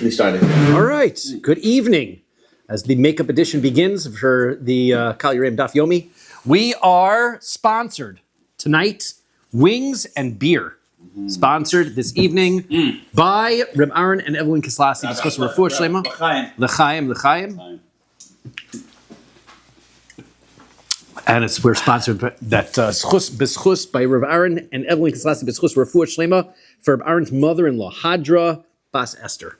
officially started. All right. Good evening. As the makeup edition begins for the Kahal Yereim Daf Yomi, we are sponsored tonight, wings and beer. Sponsored this evening by Reb Aaron and Evelyn Kislasi. Discuss refuah shlema. L'chaim. And we're sponsored by that Beschus by Reb Aaron and Evelyn Kislasi. Beschus refuah shlema for Reb Aaron's mother-in-law Hadra Bas Esther.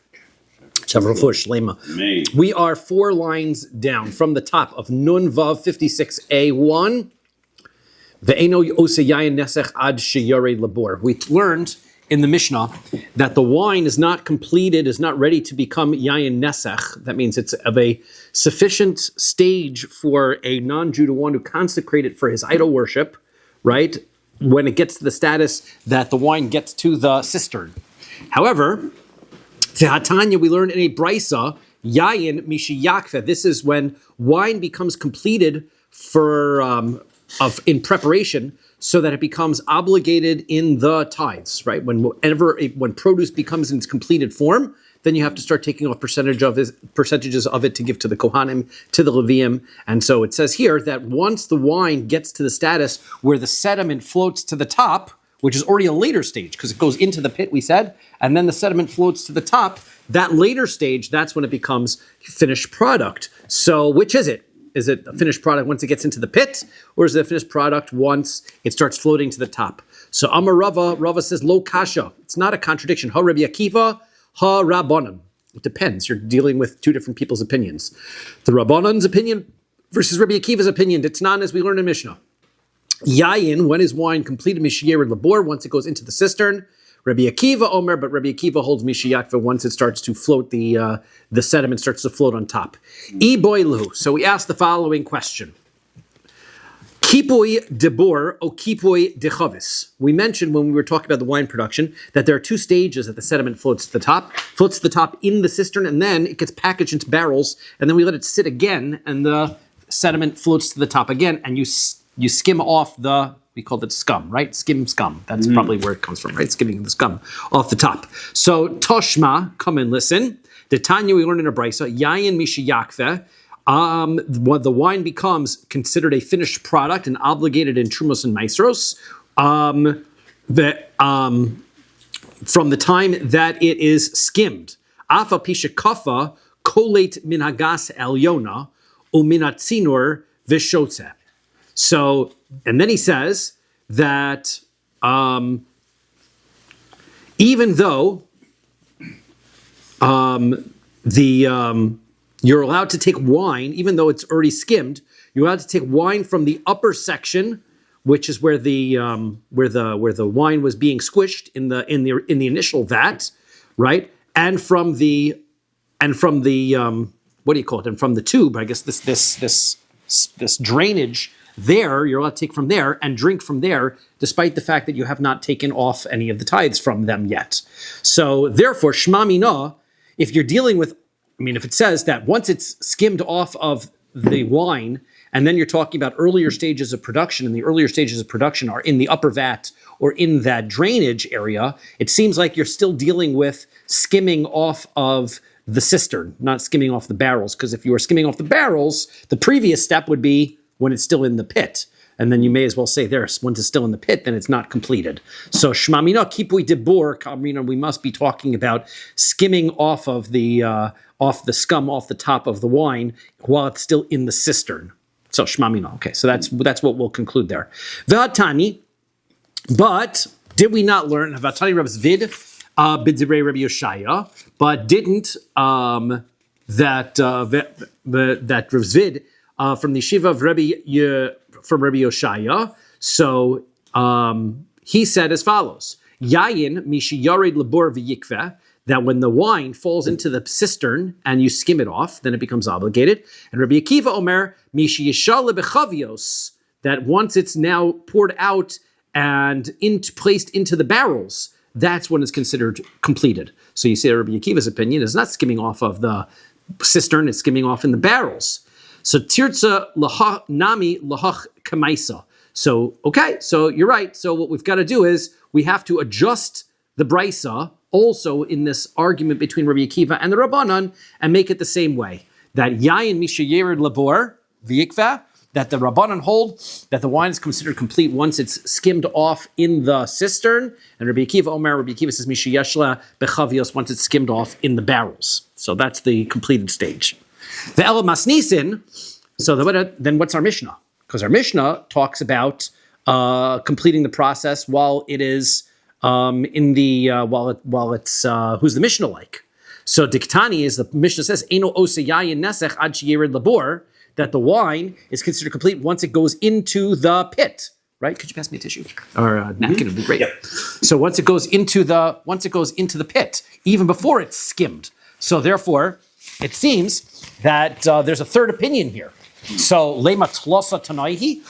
We are 4 lines down from the top of Nun Vav 56a1. We learned in the Mishnah that the wine is not completed, is not ready to become yayin nesech. That means it's of a sufficient stage for a non-Jew to want to consecrate it for his idol worship, right? When it gets to the status that the wine gets to the cistern. However, Tehatanya, we learned in a brisa, yayin mishiyakve. This is when wine becomes completed in preparation, so that it becomes obligated in the tithes. Right, when produce becomes in its completed form, then you have to start taking off percentages of it to give to the Kohanim, to the Leviim. And so it says here that once the wine gets to the status where the sediment floats to the top, which is already a later stage, because it goes into the pit, we said, and then the sediment floats to the top. That later stage, that's when it becomes finished product. So which is it? Is it a finished product once it gets into the pit, or is it a finished product once it starts floating to the top? So Amar Rava says, lo kasha. It's not a contradiction. Ha Rabbi Akiva, ha Rabbanan. It depends. You're dealing with 2 different people's opinions. The Rabbanan's opinion versus Rabbi Akiva's opinion. It's not, as we learned in Mishnah. Yayin, when is wine completed? Mishiyer labor, once it goes into the cistern. Rabbi Akiva Omer, but Rabbi Akiva holds Mishiyakva once it starts to float, the sediment starts to float on top. Iboilu. So we asked the following question. Kipui debor o kipui dechavis. We mentioned when we were talking about the wine production that there are 2 stages that the sediment floats to the top. Floats to the top in the cistern, and then it gets packaged into barrels, and then we let it sit again, and the sediment floats to the top again, and you skim off we called it scum, right? Scum. That's probably where it comes from, right? Skimming the scum off the top. So Toshma, come and listen. The Tanya we learned in a brisa, Yayin Mishiyakve. When the wine becomes considered a finished product and obligated in Trumos and Maestros, from the time that it is skimmed. Afa Pishakafa Kolate Minhagas Elyona Uminatzinur Vishotze. So, and then he says that even though you're allowed to take wine, even though it's already skimmed, you're allowed to take wine from the upper section, which is where the wine was being squished in the initial vat, right? And from the what do you call it? And from the tube, I guess this drainage. There, you're allowed to take from there and drink from there, despite the fact that you have not taken off any of the tithes from them yet. So, therefore, Shma Mina, if you're dealing with, if it says that once it's skimmed off of the wine, and then you're talking about earlier stages of production, and the earlier stages of production are in the upper vat or in that drainage area, it seems like you're still dealing with skimming off of the cistern, not skimming off the barrels. Because if you were skimming off the barrels, the previous step would be when it's still in the pit. And then you may as well say once it's still in the pit, then it's not completed. So Shmamina Kipui Debor, Kamrina, we must be talking about skimming off of the scum off the top of the wine while it's still in the cistern. So Shmamina. Okay, so that's what we'll conclude there. V'atani, but did we not learn V'atani Reb Zvid b'divrei Rabbi Yoshaya, but didn't that Reb Zvid from the Yeshiva of Rabbi Yoshaya. So he said as follows: Yayin mishiyared labor v'yikveh. That when the wine falls into the cistern and you skim it off, then it becomes obligated. And Rabbi Akiva Omer mishiyishal lebechavios. That once it's now poured out and placed into the barrels, that's when it's considered completed. So you see, Rabbi Akiva's opinion is not skimming off of the cistern; it's skimming off in the barrels. So tirza lahach nami lahach kamaisa. So okay, so you're right. So what we've got to do is we have to adjust the brisa also in this argument between Rabbi Akiva and the Rabbanan and make it the same way. That Yayin Misha Yered Labor, V'yikva, that the Rabbanan hold that the wine is considered complete once it's skimmed off in the cistern, and Rabbi Akiva says Misha Yeshla Bechavios, once it's skimmed off in the barrels. So that's the completed stage. The El Masnisin, so then what's our Mishnah? Because our Mishnah talks about completing the process while it is in the while it's who's the Mishnah like? So Diktani is the Mishnah says Eino Oseyayin Nesech Ad Sheyered Labor, that the wine is considered complete once it goes into the pit. Right? Could you pass me a tissue or a napkin? Would be great. Yep. So once it goes into the pit, even before it's skimmed. So therefore, it seems that there's a third opinion here. So lema tlosa tanaihi.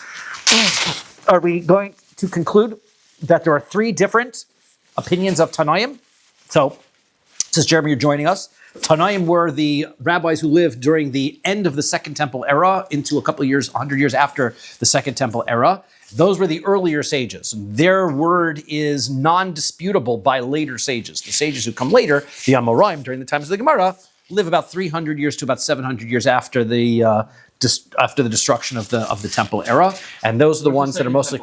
Are we going to conclude that there are three different opinions of Tanaim? So, since Jeremy, you're joining us, Tanaim were the rabbis who lived during the end of the Second Temple era into a couple of years, 100 years after the Second Temple era. Those were the earlier sages. Their word is non-disputable by later sages. The sages who come later, the Amoraim, during the times of the Gemara, live about 300 years to about 700 years after the destruction of the temple era, and those are the ones that are mostly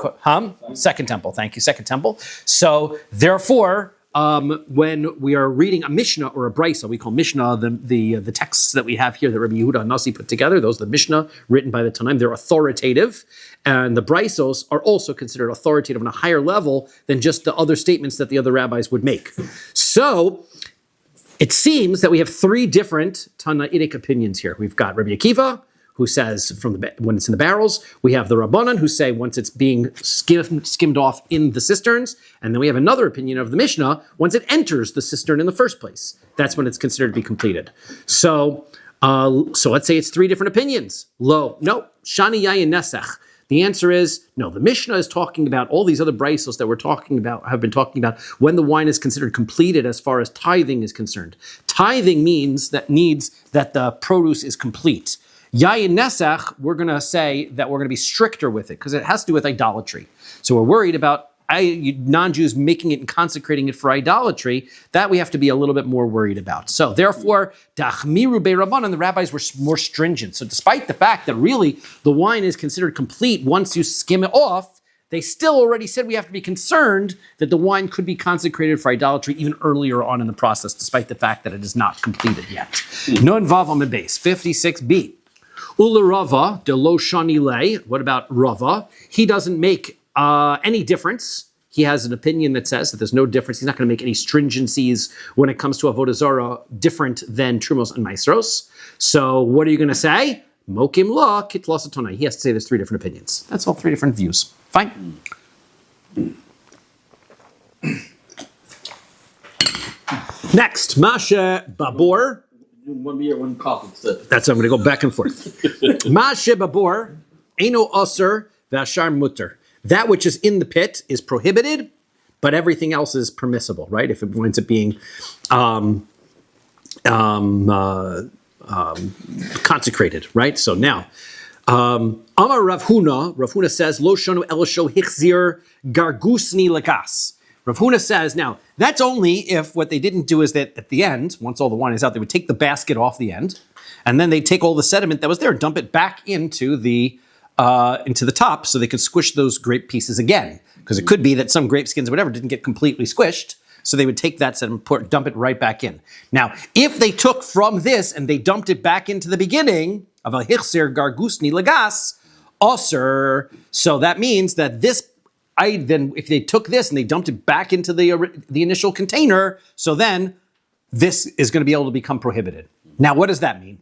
Second Temple. Thank you, Second Temple. So therefore, when we are reading a Mishnah or a Brisa, we call Mishnah the texts that we have here that Rabbi Yehuda and Nasi put together. Those are the Mishnah written by the Tanaim. They're authoritative, and the Brisos are also considered authoritative on a higher level than just the other statements that the other rabbis would make. So it seems that we have three different Tanaitic opinions here. We've got Rabbi Akiva, who says when it's in the barrels. We have the Rabbanan, who say once it's being skimmed off in the cisterns. And then we have another opinion of the Mishnah, once it enters the cistern in the first place. That's when it's considered to be completed. So let's say it's three different opinions. No, Shani Yayin Nesech. The answer is no. The Mishnah is talking about all these other brisos that have been talking about when the wine is considered completed as far as tithing is concerned. Tithing needs that the produce is complete. Yayin Nesach, we're going to say that we're going to be stricter with it because it has to do with idolatry. So we're worried about non-Jews making it and consecrating it for idolatry. That we have to be a little bit more worried about. So therefore, Dachmiru Be'Rabbanan, the rabbis were more stringent. So despite the fact that really the wine is considered complete once you skim it off, they still already said we have to be concerned that the wine could be consecrated for idolatry even earlier on in the process, despite the fact that it is not completed yet. Non Vav on the base, 56b. Ula Rava, de lo shani lei. What about Rava? He doesn't make any difference. He has an opinion that says that there's no difference. He's not going to make any stringencies when it comes to Avodah Zara different than Trumos and Maasros. So what are you going to say? Mokim la kitlas atonai. He has to say there's three different opinions. That's all three different views. Fine. Next, Masha Babor. One beer, one coffee. That's, I'm going to go back and forth. Mashe babor, eino aser, v'ashar mutter. That which is in the pit is prohibited, but everything else is permissible, right? If it winds up being consecrated, right? So now, Amar Rav Huna says, Lo shonu elosho hichzir gargusni lagas. Rav Huna says, now, that's only if what they didn't do is that at the end, once all the wine is out, they would take the basket off the end, and then they take all the sediment that was there and dump it back into the top so they could squish those grape pieces again. Because it could be that some grape skins or whatever didn't get completely squished, so they would take that sediment, dump it right back in. Now, if they took from this and they dumped it back into the beginning of a hichsir gargusni lagas, osir, so that means that then if they took this and they dumped it back into the initial container, so then this is going to be able to become prohibited. Now, what does that mean?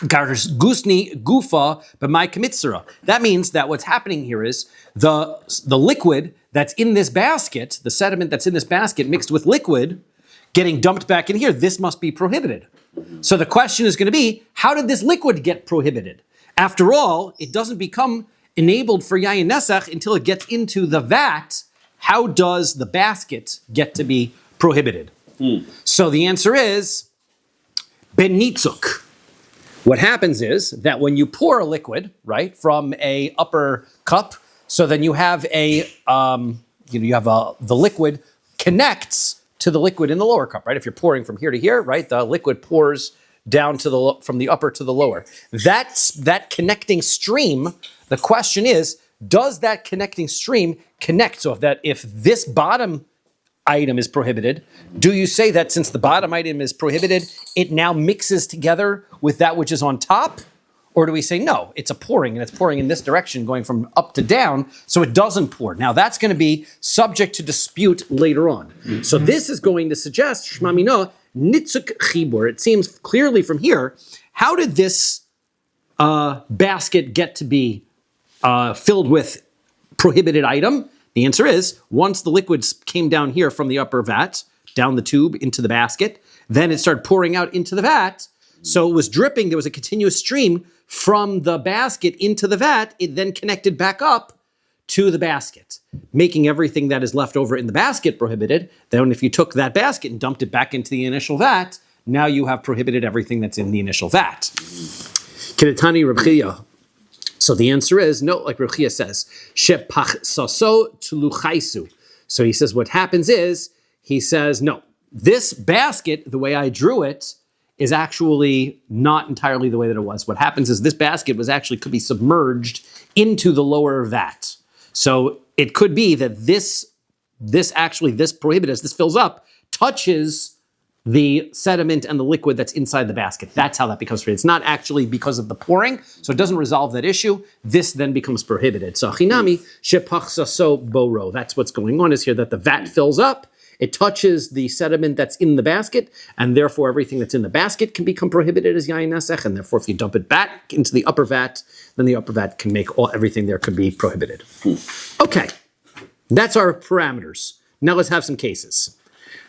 Gusni gufa b'mai kamitzera. That means that what's happening here is the liquid that's in this basket, the sediment that's in this basket mixed with liquid, getting dumped back in here. This must be prohibited. So the question is going to be, how did this liquid get prohibited? After all, it doesn't become enabled for Yayin Nesach until it gets into the vat. How does the basket get to be prohibited? So the answer is ben nitzuk. What happens is that when you pour a liquid, right, from a upper cup, so then you have the liquid connects to the liquid in the lower cup, right? If you're pouring from here to here, right, the liquid pours down to from the upper to the lower. That connecting stream, the question is, does that connecting stream connect? So if this bottom item is prohibited, do you say that since the bottom item is prohibited, it now mixes together with that which is on top? Or do we say, no, it's a pouring, and it's pouring in this direction, going from up to down, so it doesn't pour. Now, that's going to be subject to dispute later on. Mm-hmm. So this is going to suggest, Shmamino, nitzuk chibur. It seems clearly from here, how did this basket get to be filled with prohibited item? The answer is, once the liquids came down here from the upper vat, down the tube into the basket, then it started pouring out into the vat. So it was dripping. There was a continuous stream from the basket into the vat. It then connected back up to the basket, making everything that is left over in the basket prohibited. Then if you took that basket and dumped it back into the initial vat, now you have prohibited everything that's in the initial vat. Kinetani Reb Chia. So the answer is no, like Reb Chia says, shepach saso tuluchaisu. So he says what happens is, he says, no, this basket, the way I drew it, is actually not entirely the way that it was. What happens is this basket could be submerged into the lower vat. So it could be that this prohibited, as this fills up, touches the sediment and the liquid that's inside the basket. That's how that becomes prohibited. It's not actually because of the pouring, so it doesn't resolve that issue. This then becomes prohibited. So chinami shepach so boro. That's what's going on is here, that the vat fills up, it touches the sediment that's in the basket, and therefore everything that's in the basket can become prohibited as yayin nesech, and therefore if you dump it back into the upper vat, then the upper vat can make everything there could be prohibited. Okay, that's our parameters. Now let's have some cases.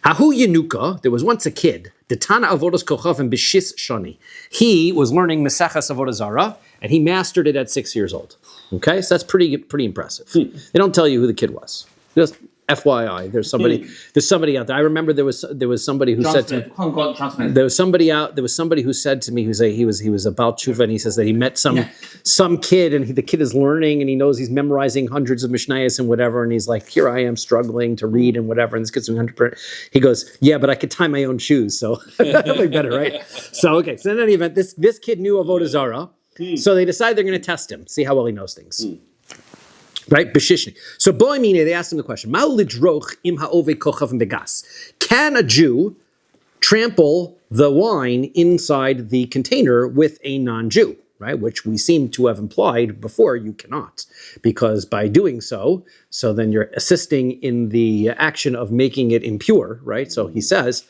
Hahu Yenuka, there was once a kid, Detana Avodas Kochavim B'Shis Shani. He was learning Mesachas Avodah Zara, and he mastered it at 6 years old. Okay, so that's pretty impressive. They don't tell you who the kid was. Just FYI, there's somebody out there. I remember there was somebody who said to me, there was somebody who said to me, he was about tshuva, and he says that he met some kid, and the kid is learning, and he knows he's memorizing hundreds of mishnayos and whatever, and he's like, here I am struggling to read and whatever, and this kid's doing 100%. He goes, yeah, but I could tie my own shoes, so that'll be better, right? So in any event, this kid knew Avodah Zara, so they decide they're going to test him, see how well he knows things. Right, b'shishni. So boimine, they asked him the question: Ma'u lidroch im ha'ove kochav begas? Can a Jew trample the wine inside the container with a non-Jew? Right, which we seem to have implied before. You cannot, because by doing so then you're assisting in the action of making it impure. Right. So he says.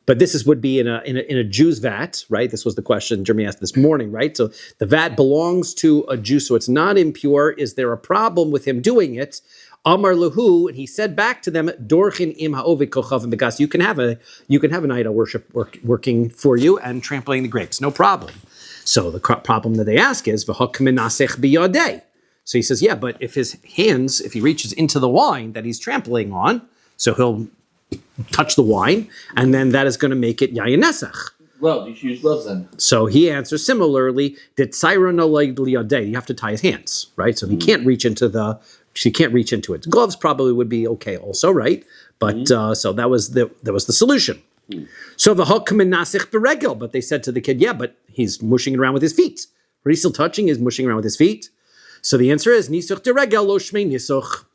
But this would be in a Jew's vat, right? This was the question Jeremy asked this morning, right? So the vat belongs to a Jew, so it's not impure. Is there a problem with him doing it? Amar Lahu, and he said back to them, Dorchin im ha'ovek kochav begas. You can have an idol worship working for you and trampling the grapes, no problem. So the problem that they ask is v'hakmin nasech biyadei. So he says, yeah, but if he reaches into the wine that he's trampling on, so he'll touch the wine, and then that is going to make it yayin nesach. Well, you should use gloves then. So he answers similarly that tzayra no liyadei. You have to tie his hands, right? So he can't reach into it. Gloves probably would be okay, also, right? But so that was the solution. So the hokmin nasich beregel, but they said to the kid, yeah, but he's mushing it around with his feet. What he's still touching is mushing around with his feet. So the answer is nisuch deregel lo shmei nisuch.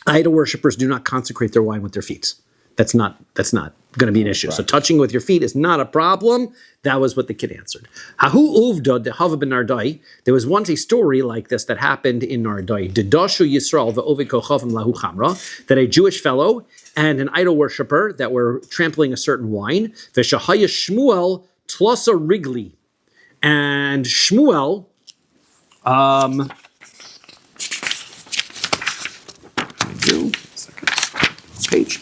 Idol worshippers do not consecrate their wine with their feet. That's not going to be an issue. Right. So touching with your feet is not a problem. That was what the kid answered. Hahu uvda de hava ben Nardai. There was once a story like this that happened in Nardai. Dedashu Yisrael ve'ovei kochavim lahu chamra, that a Jewish fellow and an idol worshipper that were trampling a certain wine. V'shahaya Shmuel tlasa rigli, and Shmuel. Page.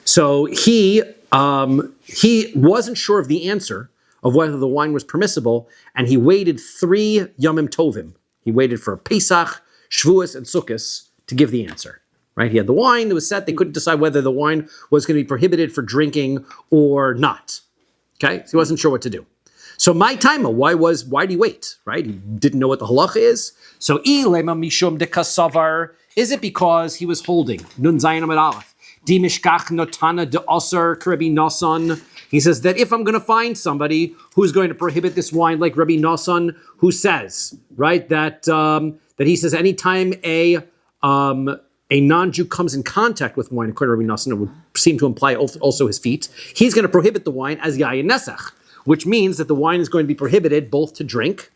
So he wasn't sure of the answer of whether the wine was permissible, and he waited 3 Yomim Tovim. He waited for Pesach, Shavuos, and Sukkos to give the answer. Right? He had the wine that was set. They couldn't decide whether the wine was going to be prohibited for drinking or not. Okay, so he wasn't sure what to do. So my timer, why did he wait? Right? He didn't know what the halacha is. So ilema mishum de kasavar. Is it because he was holding Nun Zayin Amid Aleph? Di mishkach notana de aser Rabbi Nosson. He says that if I'm going to find somebody who's going to prohibit this wine, like Rabbi Nosson, who says, right, that he says anytime a non-Jew comes in contact with wine, according to Rabbi Nosson, it would seem to imply also his feet, he's going to prohibit the wine as yayin nesach, which means that the wine is going to be prohibited both to drink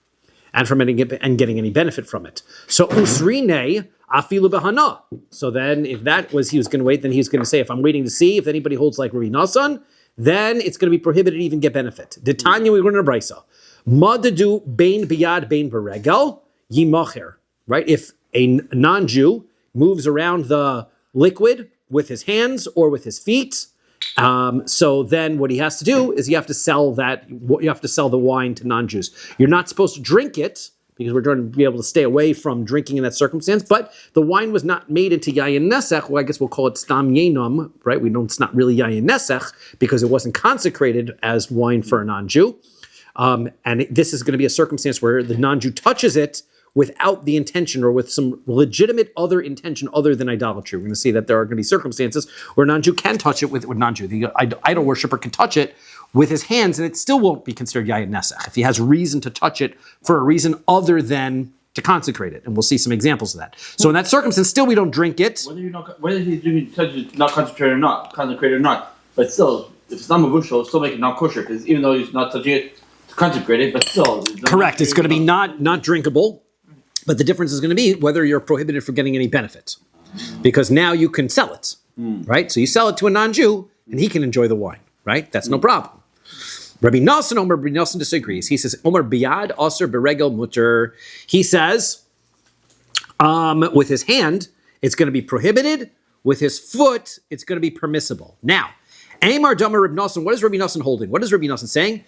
and from getting any benefit from it. So usrine afilu behana. So then, if that was he was going to wait, then he was going to say, if I'm waiting to see if anybody holds like Rabbi Nosson, then it's going to be prohibited to even get benefit. D'Tanya, we learn in a brisa. Madadu bein biyad bein beregel yimacher. Right? If a non-Jew moves around the liquid with his hands or with his feet, so then what he has to do is you have to sell the wine to non-Jews. You're not supposed to drink it because we're trying to be able to stay away from drinking in that circumstance, but the wine was not made into yayin nesach. Well, I guess we'll call it stam yenum, right? We know it's not really yayin nesach because it wasn't consecrated as wine for a non-Jew. And this is going to be a circumstance where the non-Jew touches it without the intention or with some legitimate other intention other than idolatry. We're going to see that there are going to be circumstances where non-Jew can touch it with non-Jew. The idol worshiper can touch it with his hands and it still won't be considered yayin nesach if he has reason to touch it for a reason other than to consecrate it. And we'll see some examples of that. So in that circumstance, still we don't drink it. Whether he's touch it not consecrated or not, but still, if it's not mavushal, it's still make it not kosher because even though he's not touching it to consecrate it, but still. Correct. It's going to be not drinkable. But the difference is going to be whether you're prohibited from getting any benefit. Because now you can sell it, right? So you sell it to a non-Jew, and he can enjoy the wine, right? That's no problem. Rabbi Nosson disagrees. He says, Omer biyad aser beregel mutter. He says, with his hand, it's going to be prohibited. With his foot, it's going to be permissible. Now, Amar Damar Rabbi Nosson, what is Rabbi Nosson holding? What is Rabbi Nosson saying?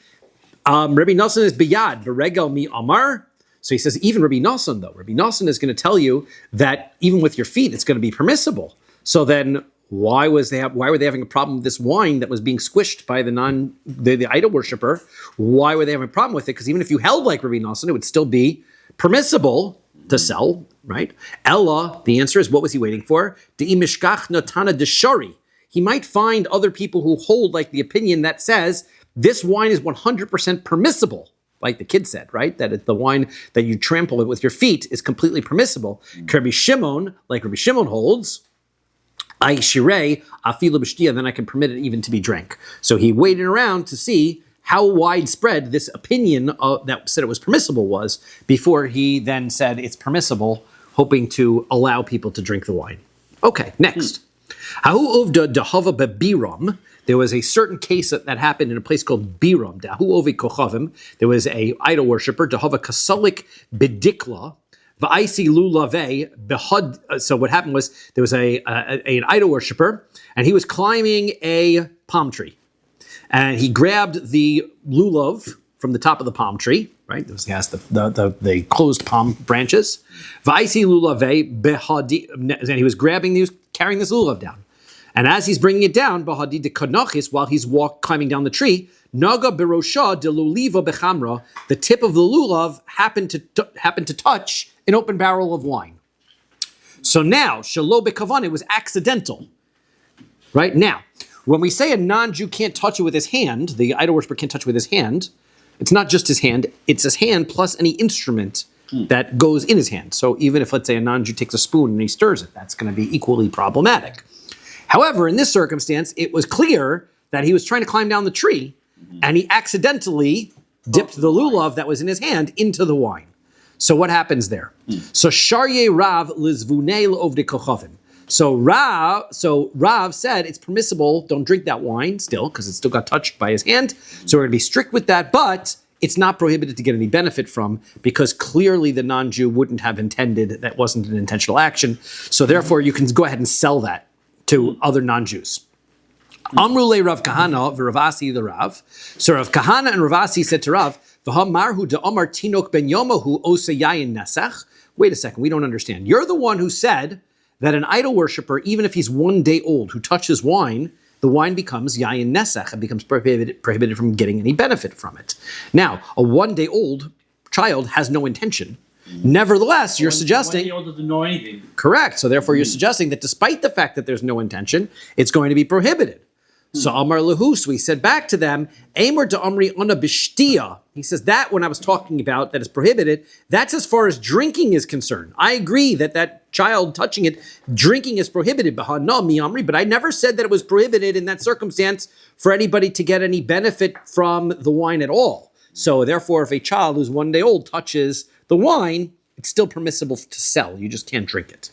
Rabbi Nosson is biyad beregel mi amar. So he says, even Rabbi Nosson, though, Rabbi Nosson is going to tell you that even with your feet, it's going to be permissible. So then why were they having a problem with this wine that was being squished by the idol worshiper? Why were they having a problem with it? Because even if you held like Rabbi Nosson, it would still be permissible to sell, right? Ella, the answer is, what was he waiting for? De'i mishkach notana deshari. He might find other people who hold like the opinion that says this wine is 100% permissible. Like the kid said, right? That the wine that you trample it with your feet is completely permissible. Rabbi Shimon, like Rabbi Shimon holds, I shirei afilu b'shtia, then I can permit it even to be drank. So he waited around to see how widespread this opinion that said it was permissible was before he then said it's permissible, hoping to allow people to drink the wine. Okay, next. Hahu uvda dahava bebiram. There was a certain case that happened in a place called Biram. Dahu ovi kochavim. There was a idol worshiper, dahava kasalik bedikla, va'isi lulave behad. So what happened was there was an idol worshiper, and he was climbing a palm tree, and he grabbed the lulav from the top of the palm tree. Right, he has the closed palm branches. Va'isi lulave behadi, and he was carrying this lulav down. And as he's bringing it down, bahadi de kanachis, while he's climbing down the tree, naga birosha de luliva bechamra, the tip of the lulav happened to touch an open barrel of wine. So now, shalo bekavan, it was accidental. Right now, when we say a non-Jew can't touch it with his hand, the idol worshiper can't touch it with his hand. It's not just his hand; it's his hand plus any instrument that goes in his hand. So even if, let's say, a non-Jew takes a spoon and he stirs it, that's going to be equally problematic. However, in this circumstance, it was clear that he was trying to climb down the tree, and he accidentally dipped the lulav that was in his hand into the wine. So what happens there? So Sharye Rav lizvunei ovde kochavim. So Rav said it's permissible, don't drink that wine still, because it still got touched by his hand. So we're going to be strict with that, but it's not prohibited to get any benefit from, because clearly the non-Jew wouldn't have intended, that wasn't an intentional action. So therefore you can go ahead and sell that to other non-Jews. Amrule Rav Kahana v'Ravasi the Rav. So Rav Kahana and Ravasi said to Rav, V'hamarhu de'amar tinok ben yomahu osa yayin nesach. Wait a second, we don't understand. You're the one who said that an idol worshiper, even if he's 1 day old, who touches wine, the wine becomes yayin nesach and becomes prohibited from getting any benefit from it. Now, a 1 day old child has no intention. Nevertheless, you're suggesting... 1-year-old doesn't know anything. Correct. So therefore, you're suggesting that despite the fact that there's no intention, it's going to be prohibited. So Amar Lahus, we said back to them, Amar to Amri Ona Bishtia. He says that when I was talking about that is prohibited, that's as far as drinking is concerned. I agree that that child touching it, drinking is prohibited. But I never said that it was prohibited in that circumstance for anybody to get any benefit from the wine at all. So therefore, if a child who's 1 day old touches the wine, it's still permissible to sell. You just can't drink it.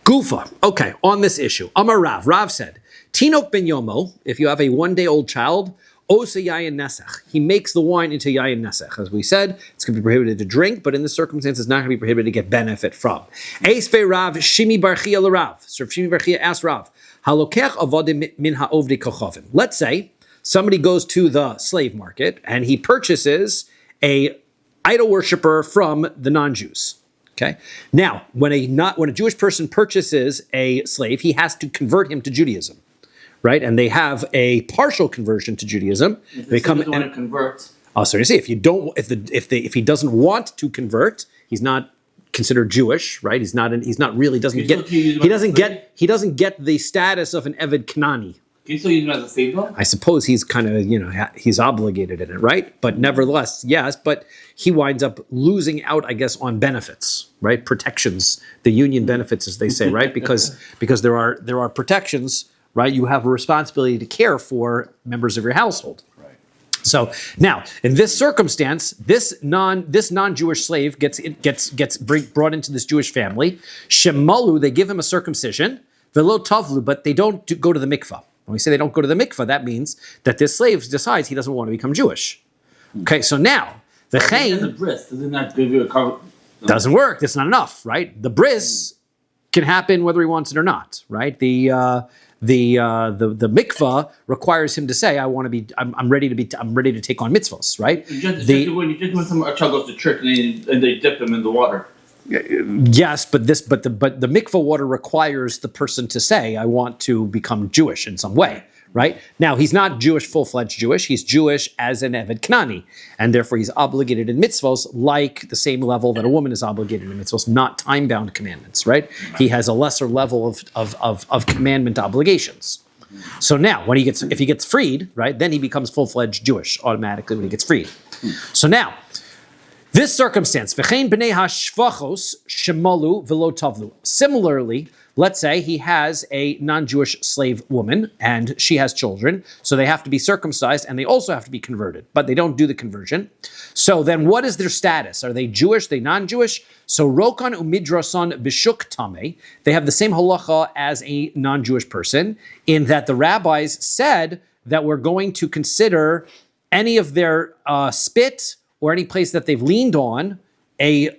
Gufa. Okay, on this issue. Amar Rav. Rav said, Tinok ben Yomo, if you have a 1 day old child, Osa Yayin Nesach. He makes the wine into Yayin Nesach. As we said, it's going to be prohibited to drink, but in this circumstance, it's not going to be prohibited to get benefit from. Eisve Rav Shimi Barchia L'Rav. So Shimi Barchia asked Rav, Halokech Avodah min ha'ovdei kochavim. Let's say somebody goes to the slave market and he purchases a idol worshiper from the non-Jews. Okay. Now, when a Jewish person purchases a slave, he has to convert him to Judaism. Right, and they have a partial conversion to Judaism. If they come and want to convert. Oh, so you see, if he doesn't want to convert, he's not considered Jewish, right? He doesn't get the status of an Eved Kanani. Can you still use him as a slave though? I suppose he's kind of he's obligated in it, right? But nevertheless, yes. But he winds up losing out, I guess, on benefits, right? Protections, the union benefits, as they say, right? Because there are protections. Right, you have a responsibility to care for members of your household. Right. So now, in this circumstance, this non-Jewish slave gets brought into this Jewish family. Shemalu, they give him a circumcision. Velo tavlu, but they don't go to the mikvah. When we say they don't go to the mikvah, that means that this slave decides he doesn't want to become Jewish. Okay, so now the bris doesn't that give you a cover? No. Doesn't work. That's not enough, right? The bris can happen whether he wants it or not, right? The mikvah requires him to say, I'm ready to take on mitzvahs, right? When a child goes to church and they dip him in the water. Yes, but the mikvah water requires the person to say, I want to become Jewish in some way, right? Now, he's not Jewish, full-fledged Jewish. He's Jewish as an Eved Kanani, and therefore he's obligated in mitzvahs like the same level that a woman is obligated in mitzvahs, not time-bound commandments, right? He has a lesser level of commandment obligations. So now, if he gets freed, right, then he becomes full-fledged Jewish automatically when he gets freed. So now, this circumstance, v'chein b'nei hashvachos shemalu v'lo tavlu. Similarly, let's say he has a non-Jewish slave woman and she has children, so they have to be circumcised and they also have to be converted, but they don't do the conversion. So then what is their status? Are they Jewish? They non-Jewish? So rokan umidrason b'shuk tameh, they have the same halacha as a non-Jewish person in that the rabbis said that we're going to consider any of their spit or any place that they've leaned on a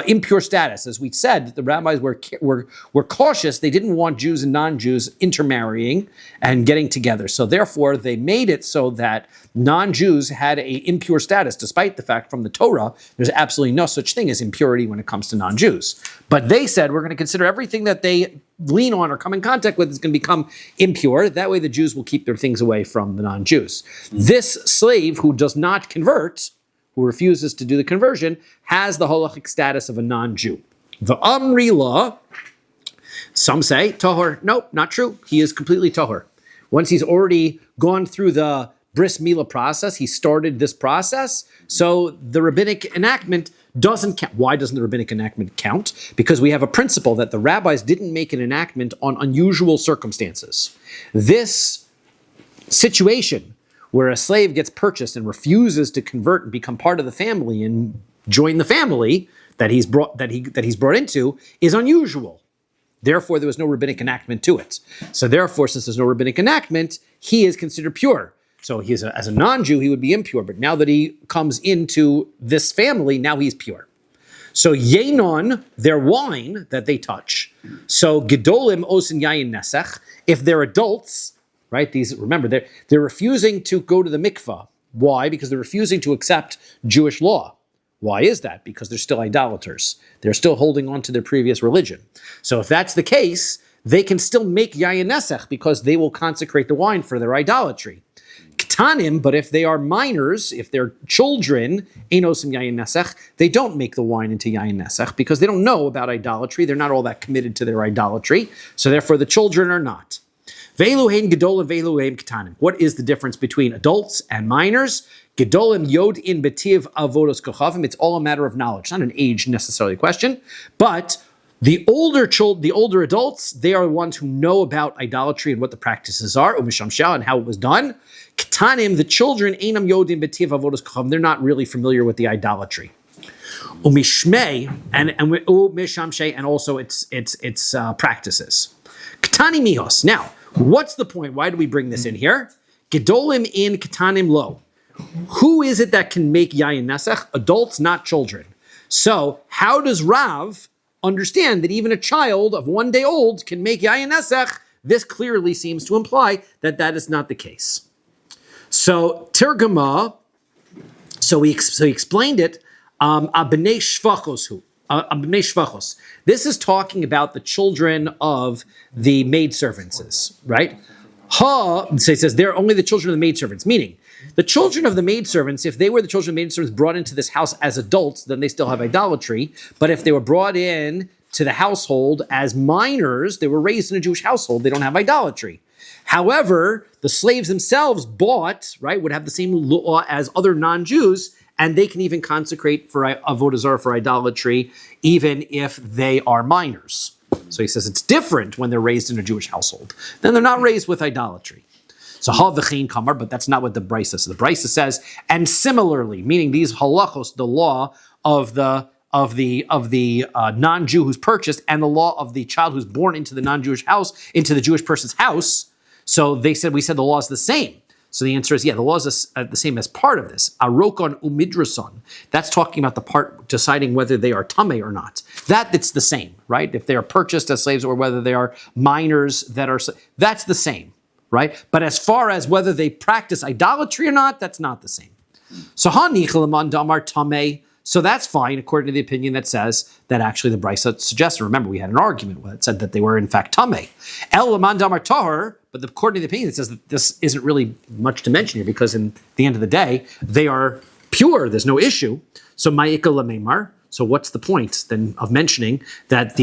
impure status. As we said, the rabbis were cautious. They didn't want Jews and non-Jews intermarrying and getting together. So therefore, they made it so that non-Jews had a impure status, despite the fact from the Torah, there's absolutely no such thing as impurity when it comes to non-Jews. But they said, we're going to consider everything that they lean on or come in contact with is going to become impure. That way the Jews will keep their things away from the non-Jews. This slave who does not convert, who refuses to do the conversion, has the halachic status of a non-Jew. The Amri law, some say, tahor. Nope, not true. He is completely tahor. Once he's already gone through the bris milah process, he started this process, so the rabbinic enactment doesn't count. Why doesn't the rabbinic enactment count? Because we have a principle that the rabbis didn't make an enactment on unusual circumstances. This situation where a slave gets purchased and refuses to convert and become part of the family and join the family that he's brought into is unusual. Therefore, there was no rabbinic enactment to it. So therefore, since there's no rabbinic enactment, he is considered pure. So as a non-Jew, he would be impure. But now that he comes into this family, now he's pure. So yenon, their wine that they touch. So gedolim osin yayin nesach. If they're adults, right? They're refusing to go to the mikvah. Why? Because they're refusing to accept Jewish law. Why is that? Because they're still idolaters. They're still holding on to their previous religion. So if that's the case, they can still make yayin nesach because they will consecrate the wine for their idolatry. Ktanim, but if they are minors, if they're children, Einosim Yayin Nesech, they don't make the wine into Yayin Nesech because they don't know about idolatry. They're not all that committed to their idolatry. So therefore the children are not. Ve'eluhein Gedolim ve'eluhein Ktanim. What is the difference between adults and minors? Gedolim Yod in Betiv Avodos Kochavim. It's all a matter of knowledge, not an age necessarily question, but the older adults, they are the ones who know about idolatry and what the practices are, u'mishamshah, and how it was done. Ktanim, the children, einam yodim betiv avodas kochavim, they're not really familiar with the idolatry. Umishmei and u'mishamsheh, and also its practices. Ktani mihos. Now, what's the point? Why do we bring this in here? Gedolim in ktanim lo. Who is it that can make yayin nesech? Adults, not children. So, how does Rav understand that even a child of 1 day old can make yayin nesech? This clearly seems to imply that that is not the case. So Tirgama, so he explained it. Abnei shvachos. This is talking about the children of the maidservants, right? So he says they're only the children of the maidservants, meaning the children of the maidservants, if they were the children of the maidservants brought into this house as adults, then they still have idolatry. But if they were brought in to the household as minors, they were raised in a Jewish household, they don't have idolatry. However, the slaves themselves would have the same law as other non-Jews, and they can even consecrate for Avodah Zara, for idolatry, even if they are minors. So he says it's different when they're raised in a Jewish household. Then they're not raised with idolatry. So ha v'chein kamar, but that's not what the Brisa says. The Brisa says, and similarly, meaning these halachos, the law of the non-Jew who's purchased, and the law of the child who's born into the non-Jewish house, into the Jewish person's house. So we said the law is the same. So the answer is, yeah, the law is the same as part of this. Arokon umidrason. That's talking about the part deciding whether they are tameh or not. It's the same, right? If they are purchased as slaves or whether they are minors that's the same, right? But as far as whether they practice idolatry or not, that's not the same. So hanichelaman damar tameh. So that's fine, according to the opinion that says that actually the Brisa suggests. Remember, we had an argument that said that they were in fact tameh. El laman damar tahor. But according to the opinion, it says that this isn't really much to mention here because in the end of the day, they are pure. There's no issue. So ma'ika lamemar. So what's the point then of mentioning that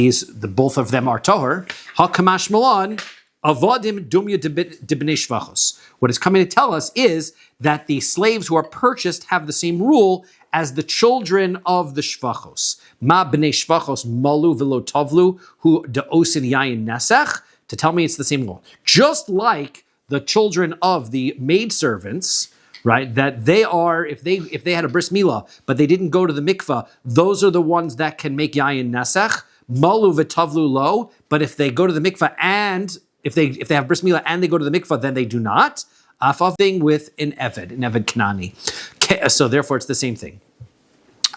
both of them are tahor? Ha kamash malan avodim dumya dibnei shvachos. What it's coming to tell us is that the slaves who are purchased have the same rule as the children of the shvachos. Ma bnei shvachos malu v'lo tavlu hu de'osin yayin nesech. To tell me it's the same law. Just like the children of the maidservants, right, that they are, if they had a bris milah, but they didn't go to the mikvah, those are the ones that can make yayin nesech, malu v'tavlu lo, but if they go to the mikvah and, if they have bris milah and they go to the mikvah, then they do not. Afaf thing with an eved Kanani. So therefore it's the same thing.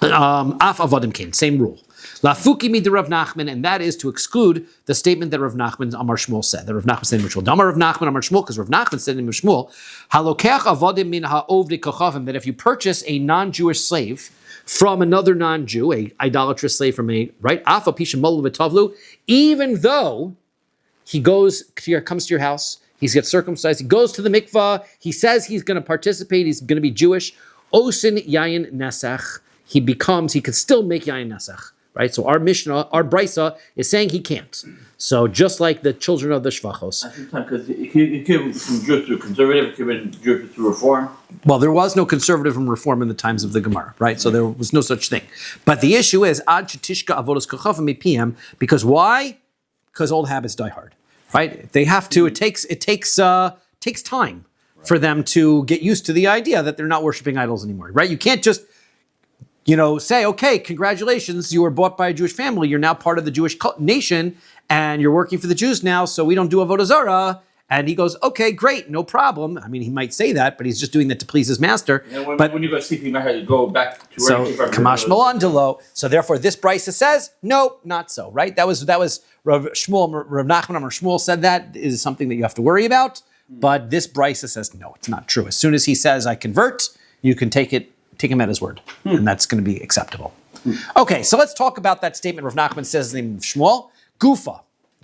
Af avodim kain, same rule. Lafuki mi de Rav Nachman, and that is to exclude the statement that Rav Nachman Amar Shmuel said. That Rav Nachman said in Shmuel. Damar Rav Nachman Amar Shmuel, because Rav Nachman said in Shmuel, Halokeach avodim min ha'ovdei kochavim, that if you purchase a non-Jewish slave from another non-Jew, a idolatrous slave from Afa pisha malu v'tavlu, even though he comes to your house, he's get circumcised, he goes to the mikvah, he says he's going to participate, he's going to be Jewish, osin yayin nesach, he could still make yayin nesach. Right, so our Mishnah, our Brisa is saying he can't. So just like the children of the Shvachos. At the time, because he came from Jewish to conservative, he came from Jewish to reform. Well, there was no conservative and reform in the times of the Gemara, right? So there was no such thing. But the issue is ad shetishka avodas kochavim mipiem, because why? Because old habits die hard, right? They have to. It takes time for them to get used to the idea that they're not worshiping idols anymore, right? You can't just say, okay, congratulations, you were bought by a Jewish family, you're now part of the Jewish nation, and you're working for the Jews now, so we don't do Avodah Zara. And he goes, okay, great, no problem. I mean, he might say that, but he's just doing that to please his master. And when you go sleep, you might have to go back to where you came from. Kamash Malandalo. So therefore, this Brisa says, no, not so, right? That was Rav Shmuel, Rav Nachman or Shmuel said that is something that you have to worry about. But this Brisa says, no, it's not true. As soon as he says, I convert, you can take him at his word, and that's going to be acceptable. Okay, so let's talk about that statement Rav Nachman says in the name of Shmuel. Gufa.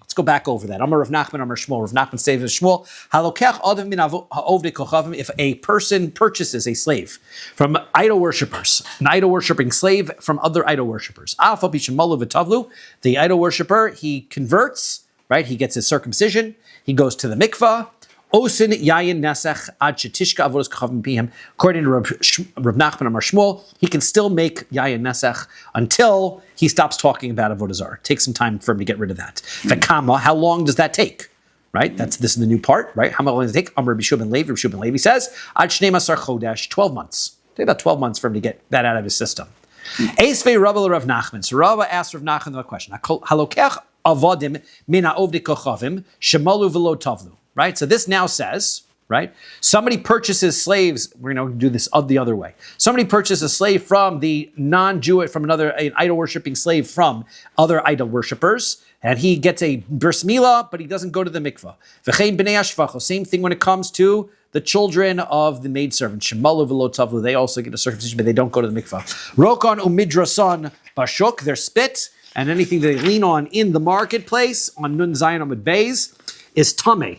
Let's go back over that. Amar Rav Nachman, Amar Shmuel. Rav Nachman says Shmuel, halokech adam min ha'ovdei kochavim. If a person purchases a slave from idol worshippers, an idol worshipping slave from other idol worshippers, the idol worshipper, he converts, right? He gets his circumcision. He goes to the mikvah. Osin yayin nesach ad shetishka avodas kochavim pihim. According to Rav Nachman Amar Shmuel, he can still make yayin nesach until he stops talking about avodah zarah. Take some time for him to get rid of that. V'kama, how long does that take? Right? This is the new part, right? How long does it take? Amar Rabbi Shua ben Levi. Rabbi Shua ben Levi says ad shnei masar chodesh, 12 months. Take about 12 months for him to get that out of his system. Eisvei Rabba Rav Nachman. So Rabba asked Rav Nachman the question. Halokech avodim min ha'ovdei kochavim shemalu v'lo tavlu. Right? So this now says, right? Somebody purchases slaves. We're going to do this the other way. Somebody purchases a slave from the non-Jewish, from an idol-worshipping slave from other idol worshippers, and he gets a bris milah, but he doesn't go to the mikvah. V'chein b'nei hashvacha. Same thing when it comes to the children of the maidservant. Shemalu v'lo tavlu. They also get a circumcision, but they don't go to the mikvah. Rokon umidrason bashuk. They're spit, and anything that they lean on in the marketplace on Nun Zayin Amud Beis is tameh.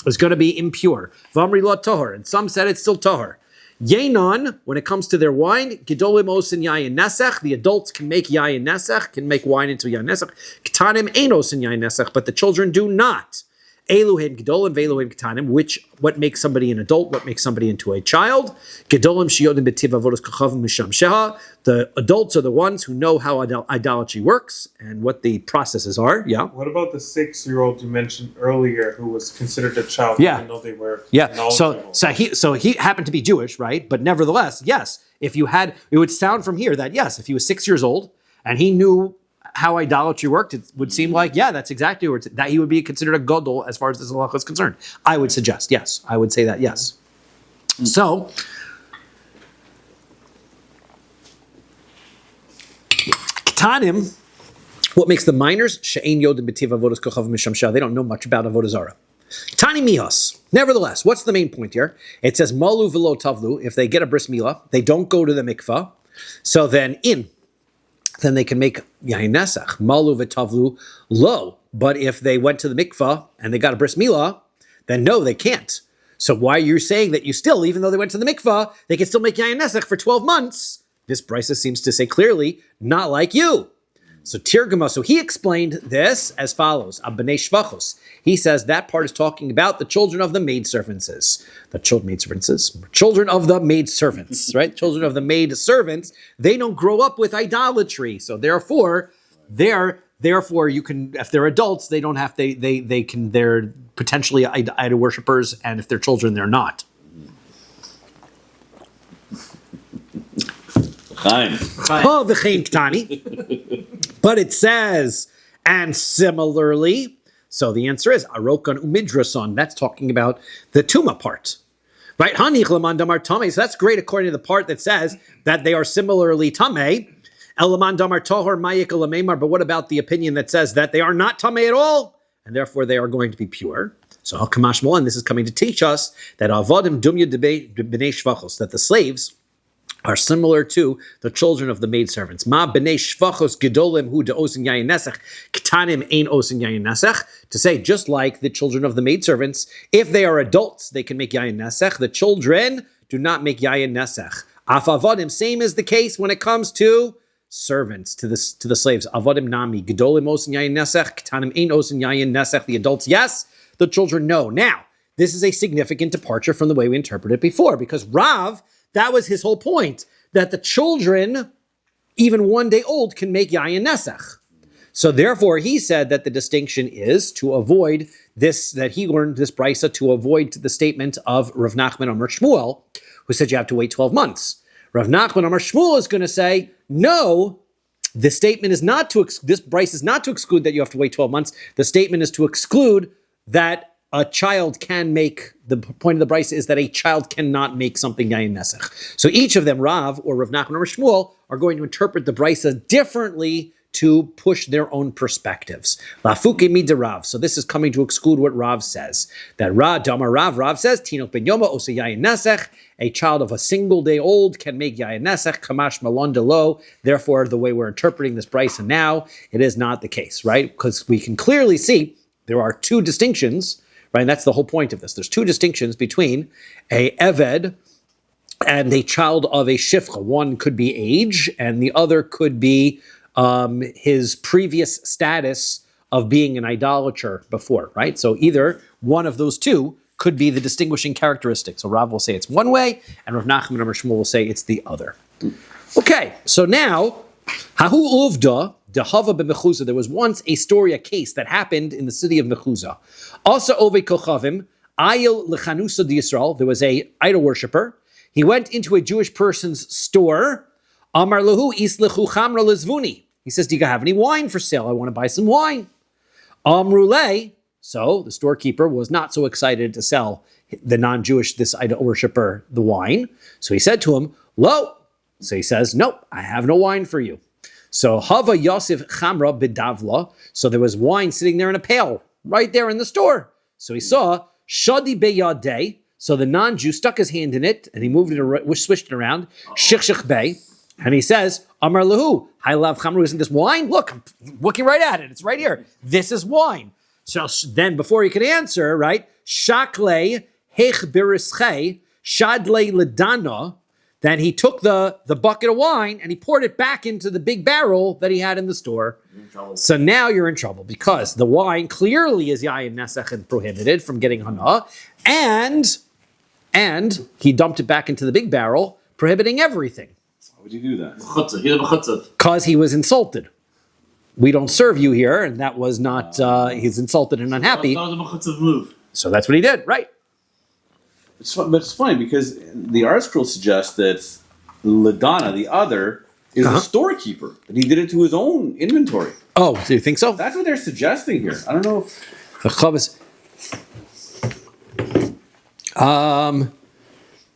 Is going to be impure. V'amri lo tahor, and some said it's still tahor. Yenon, when it comes to their wine, gedolim osin yayin nesach. The adults can make yayin nesach, can make wine into yayin nesach. Ketanim ein osin yayin nesach, but the children do not. Eluhem gedolim ve'eluhem ketanim. What makes somebody an adult? What makes somebody into a child? Gedolim shiyodim b'tiv avodas kochavim misham sheha. The adults are the ones who know how idolatry works and what the processes are. Yeah. What about the 6-year-old you mentioned earlier, who was considered a child, even though they were knowledgeable? So he happened to be Jewish, right? But nevertheless, yes. It would sound from here that yes, if he was 6 years old and he knew how idolatry worked, it would seem like, that's exactly where that he would be considered a gadol as far as this halacha is concerned. I would suggest, yes. I would say that, yes. So, Ketanim, what makes the minors? She'ein yodim b'tiv avodas kochav misham shah. They don't know much about avodah zarah. Tani mihas. Nevertheless, what's the main point here? It says malu v'lo tavlu. If they get a bris milah, they don't go to the mikvah. So then they can make yain nesach, malu v'tavlu lo. But if they went to the mikvah and they got a bris milah, then no, they can't. So why are you saying that you still, even though they went to the mikvah, they can still make yain nesach for 12 months? This brisa seems to say clearly, not like you. So Tirgama, so he explained this as follows. Abnei shvachos. He says that part is talking about the children of the maidservants. Children of the maidservants, right? Children of the maidservants, they don't grow up with idolatry. So therefore you can, if they're adults, they don't have, they're potentially idol worshippers, and if they're children, they're not. But it says, and similarly, so the answer is Arokan Umidrason. That's talking about the Tuma part. Right? So that's great according to the part that says that they are similarly Tameh. But what about the opinion that says that they are not Tameh at all, and therefore they are going to be pure? So Al-Kamashmol, and this is coming to teach us that Avodim Dumya B'nei Shvachos, that the slaves are similar to the children of the maidservants. Ma b'nei shvachos gedolim hu de'osin yayin nesach, ketanim ein osin yayin nesach. To say, just like the children of the maidservants, if they are adults, they can make yayin nesach. The children do not make yayin nesach. Af avodim, same is the case when it comes to servants, to the slaves. Avodim nami, gedolim osin yayin nesach, ketanim ein osin yayin nesach. The adults, yes. The children, no. Now, this is a significant departure from the way we interpreted it before, because Rav, that was his whole point, that the children, even 1 day old, can make yayin nesach. So therefore, he said that the distinction is to avoid this, that he learned this brisa to avoid the statement of Rav Nachman Amar Shmuel, who said you have to wait 12 months. Rav Nachman Amar Shmuel is going to say, no, the statement is not to, this brisa is not to exclude that you have to wait 12 months. The statement is to exclude that a child can make, the point of the brisa is that a child cannot make something yayin nesach. So each of them, Rav or Rav Nachman or Shmuel, are going to interpret the brisa differently to push their own perspectives. Lafuke mi de Rav. So this is coming to exclude what Rav says. That Rav says, Tinok ben Yoma osa yayin nesach, a child of a single day old can make yayin nesach, kamash malon de lo. Therefore, the way we're interpreting this brisa now, it is not the case, right? Because we can clearly see there are two distinctions, right? And that's the whole point of this. There's two distinctions between a Eved and a child of a Shifcha. One could be age, and the other could be his previous status of being an idolater before, right? So either one of those two could be the distinguishing characteristic. So Rav will say it's one way, and Rav Nachman and Rav Shmuel will say it's the other. Okay, so now, Hahu Uvda, Dehava b'Mechuza, there was once a story, a case that happened in the city of Mechuza. Also Ove Kochavim, Ayil Lechanusa d'Yisrael, there was a idol worshiper. He went into a Jewish person's store. Amar Lahu Islechu Chamra Lezvuni. He says, do you have any wine for sale? I want to buy some wine. Amruleh, so the storekeeper was not so excited to sell the non-Jewish, this idol worshiper, the wine. So he said to him, Lo. So he says, nope, I have no wine for you. So Hava Yosef Chamra Bidavla. So there was wine sitting there in a pail, right there in the store. So he saw Shadi Beyadeh. So the non-Jew stuck his hand in it, and he moved it, switched it around. Shich Bey. And he says, Amar Lahu, Hailav Chamru, isn't this wine? Look, I'm looking right at it. It's right here. This is wine. So then before he could answer, right, Shakle Hech Birische, Shadle Ledana, then he took the bucket of wine and he poured it back into the big barrel that he had in the store. So now you're in trouble because the wine clearly is Yayin Nesach and prohibited from getting Hana, and he dumped it back into the big barrel, prohibiting everything. Why would you do that? Because he was insulted. We don't serve you here, and that was not, he's insulted and unhappy. That was a mechutzah move. So that's what he did, right? But it's funny because the art scroll suggests that Ladana, the other, is a storekeeper. And he did it to his own inventory. Oh, do you think so? That's what they're suggesting here. I don't know if... The Chavis...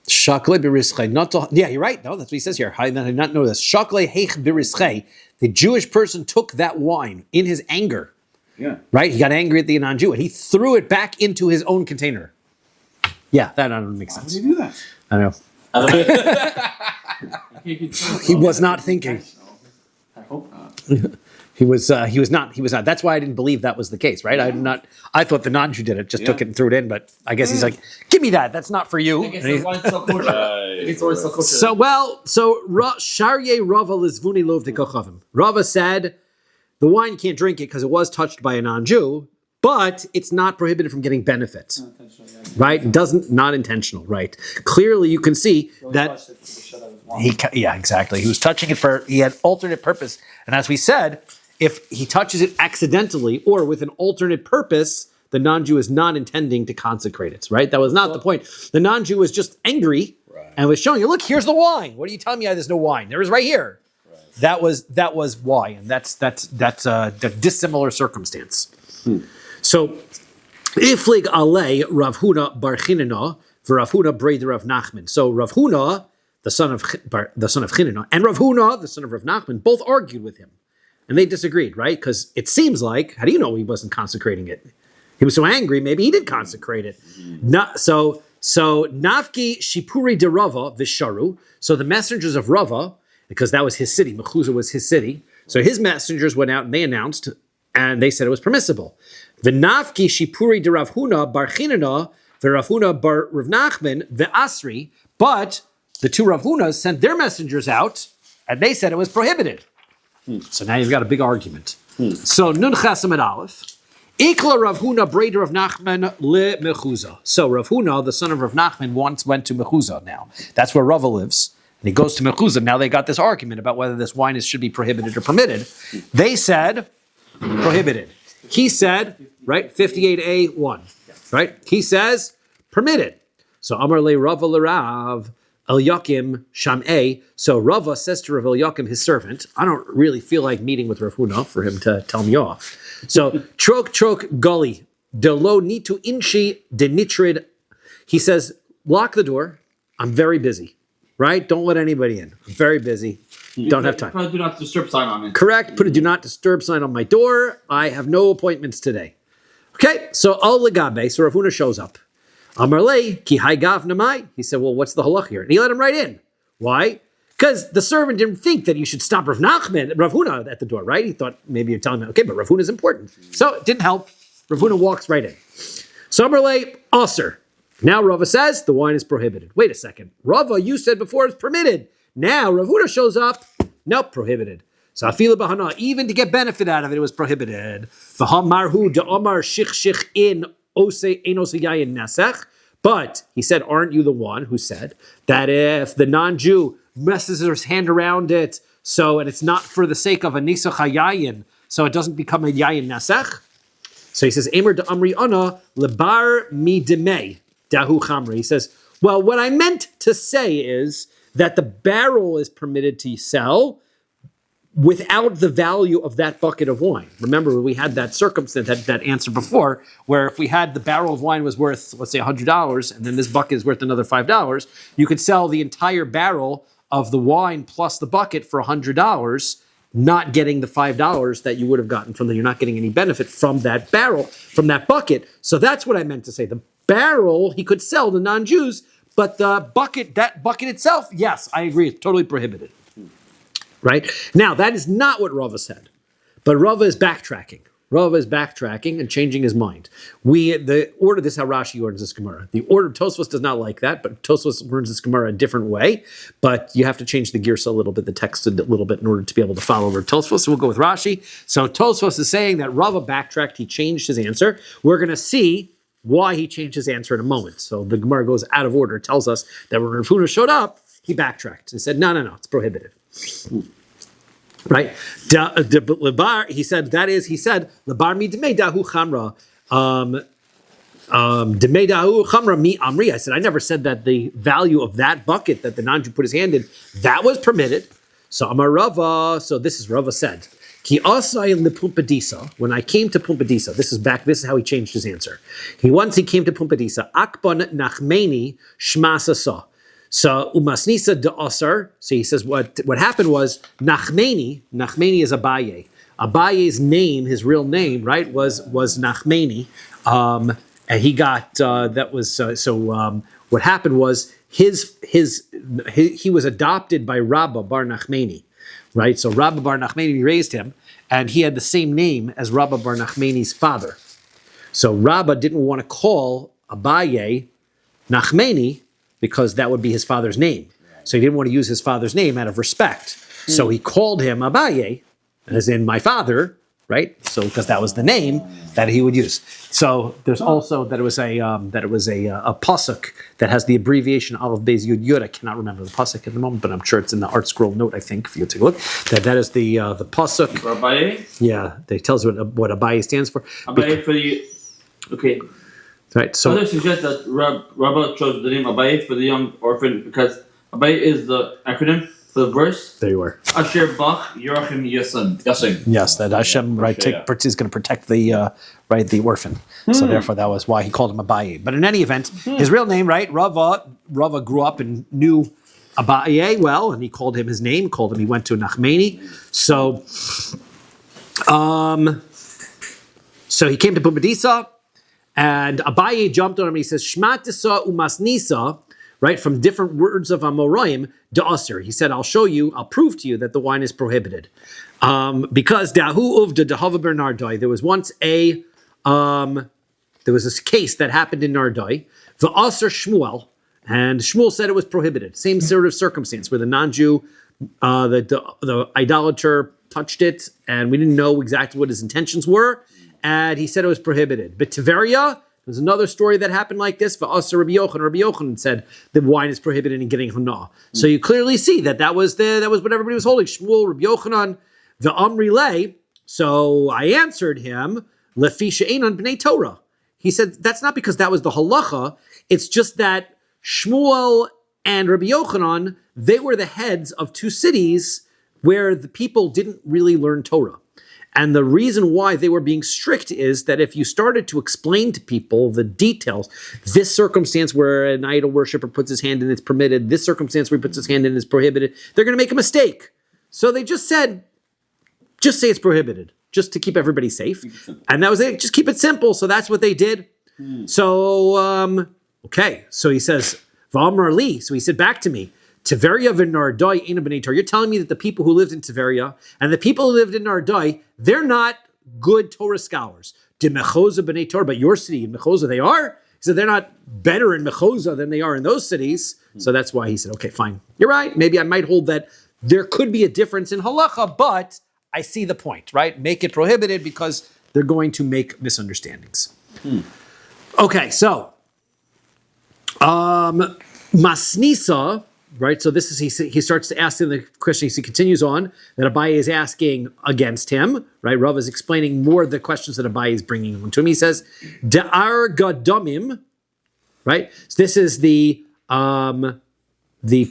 Shakle b'rischei, not to, yeah, you're right. No, that's what he says here. I did not know this. Shakle heich b'rischei. The Jewish person took that wine in his anger. Yeah. Right? He got angry at the non-Jew and he threw it back into his own container. Yeah, that doesn't make sense. Why would you do that? I know. He was not thinking. I hope not. He was not. That's why I didn't believe that was the case, right? I thought the non-Jew did it, just took it and threw it in, but I guess he's like, give me that. That's not for you. So Sharye Rava Lizvuni Lov de Kochavim. Rava said, the wine can't drink it because it was touched by a non-Jew, but it's not prohibited from getting benefits. Right? Not intentional, right? Clearly you can see that exactly. He was touching it he had alternate purpose. And as we said, if he touches it accidentally or with an alternate purpose, the non-Jew is not intending to consecrate it, right? That was not the point. The non-Jew was just angry and was showing you, look, here's the wine. What are you telling me? There's no wine. There is right here. Right. That was why, and that's a dissimilar circumstance. So, Iflig Ale Rav Huna Bar Chinina v'Rav Huna Breder Rav Nachman. So Rav Huna, the son of Chinina, and Rav Huna, the son of Rav Nachman, both argued with him. And they disagreed, right? Because it seems like, how do you know he wasn't consecrating it? He was so angry, maybe he did consecrate it. So Nafki Shipuri de Rava Visharu. So the messengers of Rava, because that was his city, Mechuza was his city. So his messengers went out and they announced, and they said it was permissible. V'nafki Shipuri de Rav Huna Bar Chinina v'Rav Huna Bar Rav Nachman v'Asri. But the two Rav Hunas sent their messengers out, and they said it was prohibited. So now you've got a big argument. So Nun Chasam at Aleph. Ikla Rav Huna Breder Rav Nachman le Mechuza. So Rav Huna, the son of Rav Nachman, once went to Mechuza now. That's where Rava lives. And he goes to Mechuza. Now they got this argument about whether this wine should be prohibited or permitted. They said prohibited. He said, right, 58A1, right? He says permitted. So Amar le Rava le Rav Eliakim Sham'eh. So Rava says to Rav Eliakim, his servant, I don't really feel like meeting with Rav Huna for him to tell me off. So Trok Gully de lo nitu inchi de nitrid. He says, lock the door. I'm very busy. Right? Don't let anybody in. I'm very busy. Don't have time. Put a do not disturb sign on it. Correct. Put a do not disturb sign on my door. I have no appointments today. Okay. So Al Legabe. So Rav Huna shows up. Amarle ki haigav namai. He said, well, what's the halach here? And he let him right in. Why? Because the servant didn't think that you should stop Rav Huna at the door, right? He thought maybe you're telling him, okay, but Rav Huna is important. So it didn't help. Rav Huna walks right in. Samarle Aser. Now Rava says the wine is prohibited. Wait a second. Rava, you said before it's permitted. Now Rav Huna shows up. Nope, prohibited. So Afila Bahana, even to get benefit out of it, it was prohibited. V'hamarhu da'amar shich in ose enos yayin nasech. But he said, aren't you the one who said that if the non-Jew messes his hand around it, and it's not for the sake of a nisach hayayin, so it doesn't become a yayin nasech? So he says, Emer de Amri Ana, lebar mi demei, dahu chamri. He says, well, what I meant to say is that the barrel is permitted to sell without the value of that bucket of wine. Remember, we had that circumstance, that answer before, where if we had the barrel of wine was worth, let's say, $100, and then this bucket is worth another $5, you could sell the entire barrel of the wine plus the bucket for $100, not getting the $5 that you would have gotten from you're not getting any benefit from that barrel, from that bucket. So that's what I meant to say. The barrel, he could sell to non-Jews, but that bucket itself, yes, I agree, it's totally prohibited. Right? Now, that is not what Rava said, but Rava is backtracking. Rava is backtracking and changing his mind. The order, this is how Rashi orders this Gemara. The order, Tosfos does not like that, but Tosfos learns this Gemara a different way, but you have to change the girsa a little bit, the text a little bit in order to be able to follow over Tosfos, so we'll go with Rashi. So Tosfos is saying that Rava backtracked, he changed his answer. We're going to see why he changed his answer in a moment. So the Gemara goes out of order, tells us that when Rav Huna showed up, he backtracked and said, no, it's prohibited. Right? He said, Lebar mi demei dahu chamra. Demei dahu chamra mi amri. I said, I never said that the value of that bucket that the non-Jew put his hand in, that was permitted. So Amar Rava, so this is Rava said, Ki asai lepumpadisa, when I came to Pumpadisa, this is how he changed his answer. Once he came to Pumpadisa, Akban nachmeni shmasasa. So umasnisa de asar. So he says what happened was Nachmeni is Abaye. Abaye's name, his real name, right, was Nachmeni, and he got that was what happened was he was adopted by Rabbi Bar Nachmeni, right? So Rabbi Bar Nachmeni raised him, and he had the same name as Rabbi Bar Nachmeni's father. So Rabbi didn't want to call Abaye Nachmeni, because that would be his father's name. So he didn't want to use his father's name out of respect. So he called him Abaye, as in my father, right? So because that was the name that he would use. So there's also that it was a pasuk that has the abbreviation Aleph Beis Yud Yud. I cannot remember the pasuk at the moment, but I'm sure it's in the art scroll note. I think if you take a look, that is the pasuk. Abaye. Yeah, that tells you what Abaye stands for. Abaye for the okay. Right, so others suggest that Rabbi chose the name Abaye for the young orphan because Abaye is the acronym for the verse. There you are. Asher Bach Yerachim Yasim. Yes, that Hashem is going to protect the orphan. So therefore, that was why he called him Abaye. But in any event, his real name, right? Rava grew up and knew Abaye well, and he called him his name. He went to Nachmeni. So he came to Pumpadisa. And Abaye jumped on him and he says, Shmatisa umasnisa, right, from different words of Amoraim, da'aser. He said, I'll prove to you that the wine is prohibited. Because dahu uvda dahava bernardai, there was once there was this case that happened in Nardai, v'aser Shmuel, and Shmuel said it was prohibited. Same sort of circumstance where the non-Jew, the idolater touched it, and we didn't know exactly what his intentions were. And he said it was prohibited. But Tiveria, there's another story that happened like this. For us, Rabbi Yochanan said the wine is prohibited in getting hana. So you clearly see that was what everybody was holding. Shmuel, Rabbi Yochanan, the Amri lay. So I answered him, Lefi she'enan b'nei Torah. He said that's not because that was the halacha. It's just that Shmuel and Rabbi Yochanan, they were the heads of two cities where the people didn't really learn Torah. And the reason why they were being strict is that if you started to explain to people the details, this circumstance where an idol worshiper puts his hand in, it's permitted. This circumstance where he puts his hand in is prohibited. They're going to make a mistake. So they just said, just say it's prohibited, just to keep everybody safe. And that was it. Just keep it simple. So that's what they did. So, okay. So he says, V'amar li. So he said back to me, Tiveria v'Nardai ina b'nei Torah. You're telling me that the people who lived in Tiveria and the people who lived in Nardai, they're not good Torah scholars. de Mechoza b'nei Torah, but your city in Mechoza they are. He said they're not better in Mechoza than they are in those cities. So that's why he said, okay, fine, you're right. Maybe I might hold that there could be a difference in halacha, but I see the point, right? Make it prohibited because they're going to make misunderstandings. Okay, so Masnisa, right? So this is he starts to ask him the question. He continues on that Abaye is asking against him, right? Rav is explaining more of the questions that Abaye is bringing to him. He says, "De'ar gadamim," right? So this is the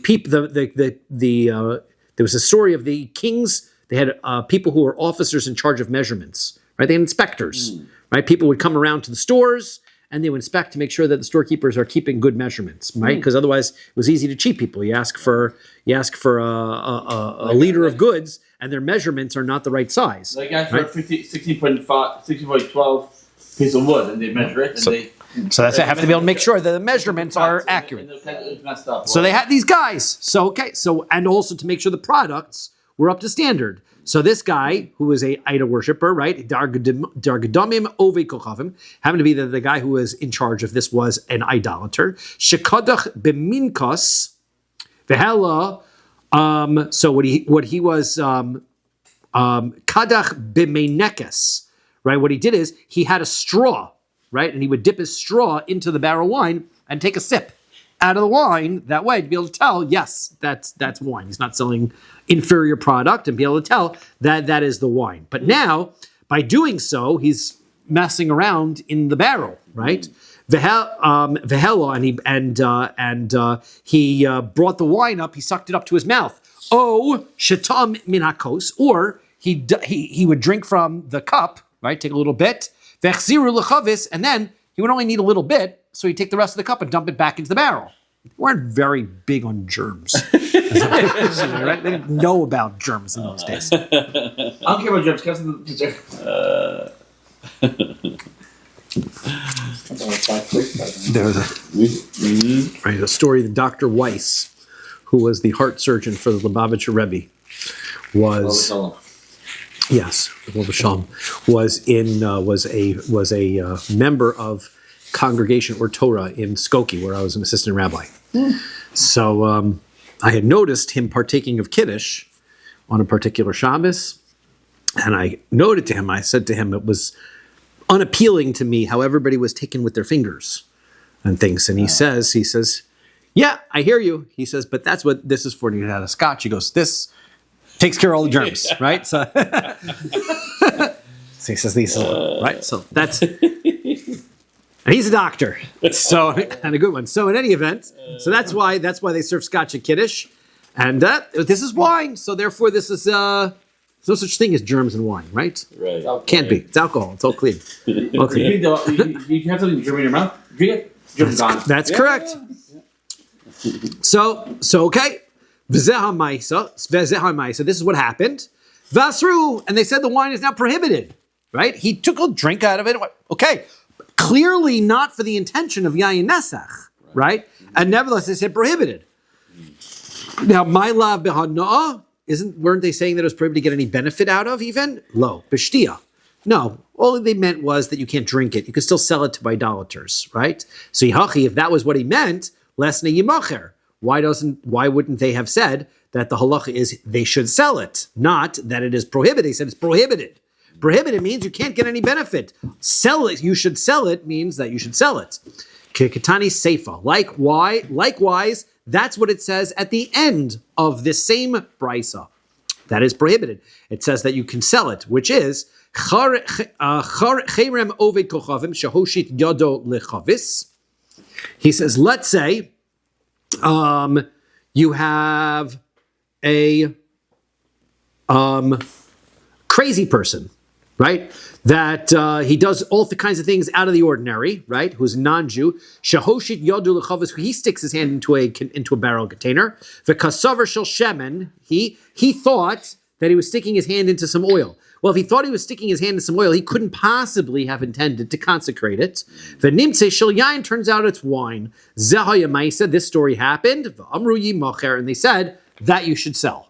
people. There was a story of the kings. They had people who were officers in charge of measurements, right? They had inspectors, right? People would come around to the stores and they would inspect to make sure that the storekeepers are keeping good measurements, right? Because otherwise, it was easy to cheat people. You ask for a liter of goods, and their measurements are not the right size. Like ask for 16.12 piece of wood, and they measure it, and So they have to be able to make sure that the measurements are accurate. It's messed up. So they had these guys. So and also to make sure the products were up to standard. So this guy, who was a idol worshiper, right? Dargadamim ove kochavim, happened to be the guy who was in charge of this was an idolater. Shekadach b'minkas v'hela. So what he was kadach b'meinekes, right? What he did is he had a straw, right? And he would dip his straw into the barrel wine and take a sip out of the wine that way to be able to tell, yes, that's wine. He's not selling inferior product and be able to tell that is the wine. But now, by doing so, he's messing around in the barrel, right? Vehela, and he brought the wine up. He sucked it up to his mouth. Oh, shatam min hakos, or he would drink from the cup, right? Take a little bit. Vechziru lechavis, and then he would only need a little bit, so he'd take the rest of the cup and dump it back into the barrel. They weren't very big on germs. Right? They didn't know about germs in those days. I don't care about germs. There's a story that Dr. Weiss, who was the heart surgeon for the Lubavitcher Rebbe, was a member of congregation or Torah in Skokie, where I was an assistant rabbi. So I had noticed him partaking of Kiddush on a particular Shabbos, and I noted to him, I said to him, it was unappealing to me how everybody was taken with their fingers and things. And he says, yeah, I hear you. He says, but that's what this is for. And he had a scotch. He goes, this takes care of all the germs, right? So, so he says these, right? So that's... And he's a doctor, so and a good one. So in any event, so that's why they serve scotch at Kiddush, and this is wine. So therefore, this is there's no such thing as germs in wine, right? Right. Can't be. It's alcohol. It's all clean. All clean. You have something germ in your mouth. Drink it. Germ gone. That's correct. So okay. V'zeh ha'maisa. This is what happened. Vasru, and they said the wine is now prohibited. Right? He took a drink out of it. Okay. Clearly not for the intention of Yayin Nesach, right? And nevertheless, they said prohibited. Now, my lav b'hana'ah, weren't they saying that it was prohibited to get any benefit out of even? Lo, b'shtia. No, all they meant was that you can't drink it. You can still sell it to idolaters, right? So Yihachi, if that was what he meant, lesne yimacher. Why wouldn't they have said that the halacha is they should sell it, not that it is prohibited? They said it's prohibited. Prohibited means you can't get any benefit. Sell it, you should sell it, means that you should sell it. Kekatani seifa. Likewise, that's what it says at the end of this same brisa. That is prohibited. It says that you can sell it, which is cherem oved kochavim shehoshit yado lechavis. He says, let's say you have a crazy person, right? That he does all the kinds of things out of the ordinary, right? Who's a non-Jew. Shahoshit yodu lechavas. He sticks his hand into a barrel container. The kasavar shel shemen. He thought that he was sticking his hand into some oil. Well, if he thought he was sticking his hand into some oil, he couldn't possibly have intended to consecrate it. The nimtze shel yain, turns out it's wine. Zehayamaisa. This story happened. Amru yimacher, and they said that you should sell.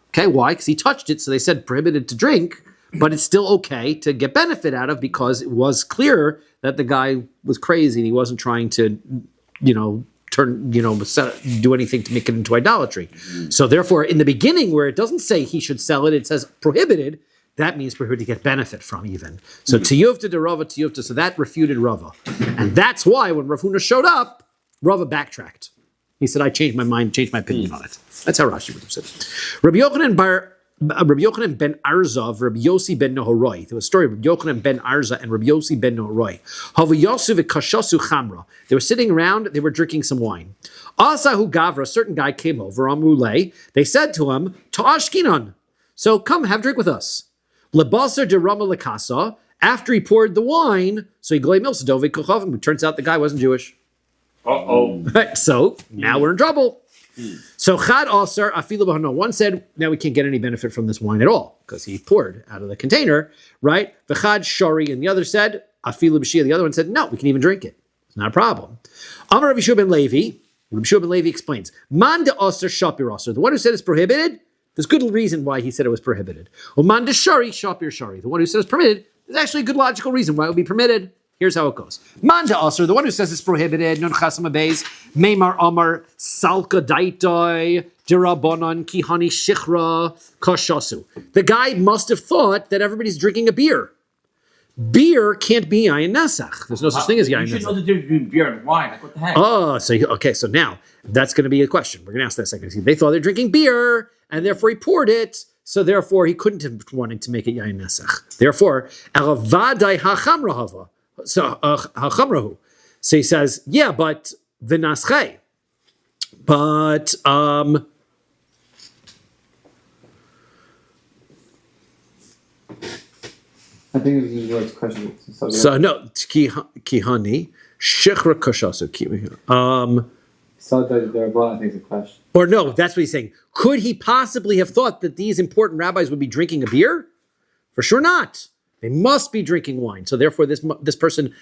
Okay, why? Because he touched it, so they said prohibited to drink. but it's still okay to get benefit out of because it was clear that the guy was crazy and he wasn't trying to, do anything to make it into idolatry. So therefore, in the beginning, where it doesn't say he should sell it, it says prohibited. That means prohibited to get benefit from even. So tiyuvta de Rava tiyuvta. So that refuted Rava, and that's why when Rav Huna showed up, Rava backtracked. He said, "I changed my mind, changed my opinion on it." That's how Rashi would have said. Rabbi Yochanan ben Arza, Rabbi Yossi ben Nehoroi. There was a story of Rabbi Yochanan ben Arza and Rabbi Yossi ben Nehoroi. Havayasu v'kashasu chamra. They were sitting around, they were drinking some wine. Asahu gavra, a certain guy came over, Amrulei. They said to him, Ta'ashkinon. So come, have a drink with us. Lebasar de Rama lekasa. After he poured the wine, so he glay milsadove kochavim. It turns out the guy wasn't Jewish. Right, so now we're in trouble. So Chad Asar Afilu Bahano. One said, now we can't get any benefit from this wine at all because he poured out of the container, right? The Chad Shari, and the other said Afilu B'Shia. The other one said, no, we can even drink it. It's not a problem. Amar Rabbi Shua ben Levi. Rabbi Shua ben Levi explains, Man de Asar Shapir Asar. The one who said it's prohibited. There's good reason why he said it was prohibited. Or Man de Shari Shapir Shari. The one who says it's permitted. There's actually a good logical reason why it would be permitted. Here's how it goes. Manda Asr, the one who says it's prohibited, non chasam abeis, Meimar Amar, Salka Daitoi, Dirabonon, Kihani Shichra, Kashasu. The guy must have thought that everybody's drinking a beer. Beer can't be Yayin Nesach. There's no such thing as Yayin Nesach. You should know the difference between beer and wine. Like, what the heck? Oh, so now, that's going to be a question. We're going to ask that second. They thought they're drinking beer, and therefore he poured it, so therefore he couldn't have wanted to make it Yayin Nesach. Therefore, Elavadai HaChamra Hava. So so he says, yeah, but v'naschei. But I think this is George's question. So no, kihani shechra kashasu. So I think it's a question. Or no, that's what he's saying. Could he possibly have thought that these important rabbis would be drinking a beer? For sure not. They must be drinking wine. So therefore, this person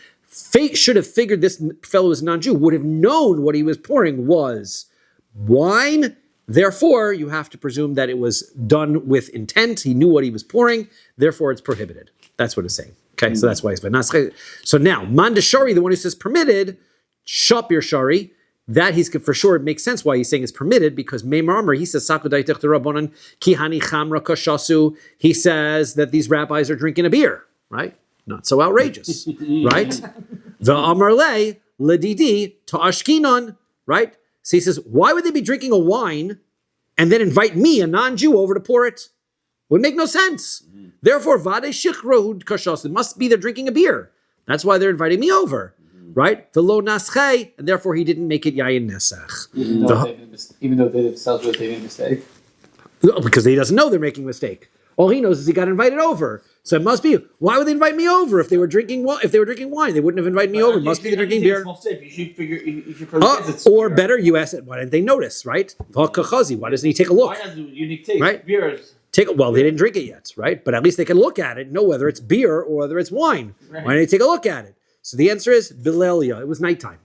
should have figured this fellow is non-Jew, would have known what he was pouring was wine. Therefore, you have to presume that it was done with intent. He knew what he was pouring. Therefore, it's prohibited. That's what it's saying. Okay, so that's why it's been. So now, Mandashari, the one who says permitted, Shapir Shari, that he's for sure it makes sense why he's saying it's permitted because Meimar he says Sakudaitek Rabbanan Kihani Chamra Kashasu. He says that these rabbis are drinking a beer, right? Not so outrageous, right? The Amarle Ledidi Ta'ashkinon, right? So he says, why would they be drinking a wine and then invite me, a non-Jew, over to pour it? Would make no sense. Therefore, Vade Shichrohud Kashas. It must be they're drinking a beer. That's why they're inviting me over. Right? The lo naschei, and therefore he didn't make it yayin nesach. Even though they themselves they made a mistake? Because he doesn't know they're making a mistake. All he knows is he got invited over. So it must be, why would they invite me over if they were drinking wine? They wouldn't have invited me over. It must be they're drinking beer. You should or better, you asked it, why didn't they notice, right? Why doesn't he take a look? Wine has a unique taste. Right? Beer is... They didn't drink it yet, right? But at least they can look at it, know whether it's beer or whether it's wine. Right. Why didn't they take a look at it? So the answer is Bilelia. It was nighttime,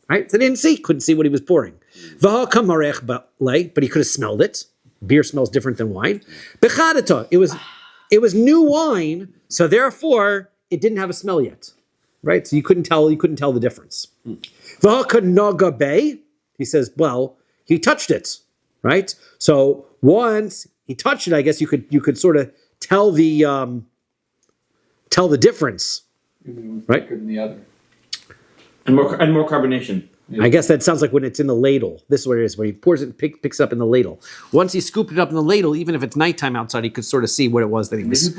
right? So they couldn't see what he was pouring. But he could have smelled it. Beer smells different than wine. It was new wine, so therefore it didn't have a smell yet, right? So you couldn't tell the difference. He says, well, he touched it, right? So once he touched it, I guess you could sort of tell the difference. Right? Than the other. And more carbonation. Yeah. I guess that sounds like when it's in the ladle. This is what it is, where he pours it and picks it up in the ladle. Once he scooped it up in the ladle, even if it's nighttime outside, he could sort of see what it was that he was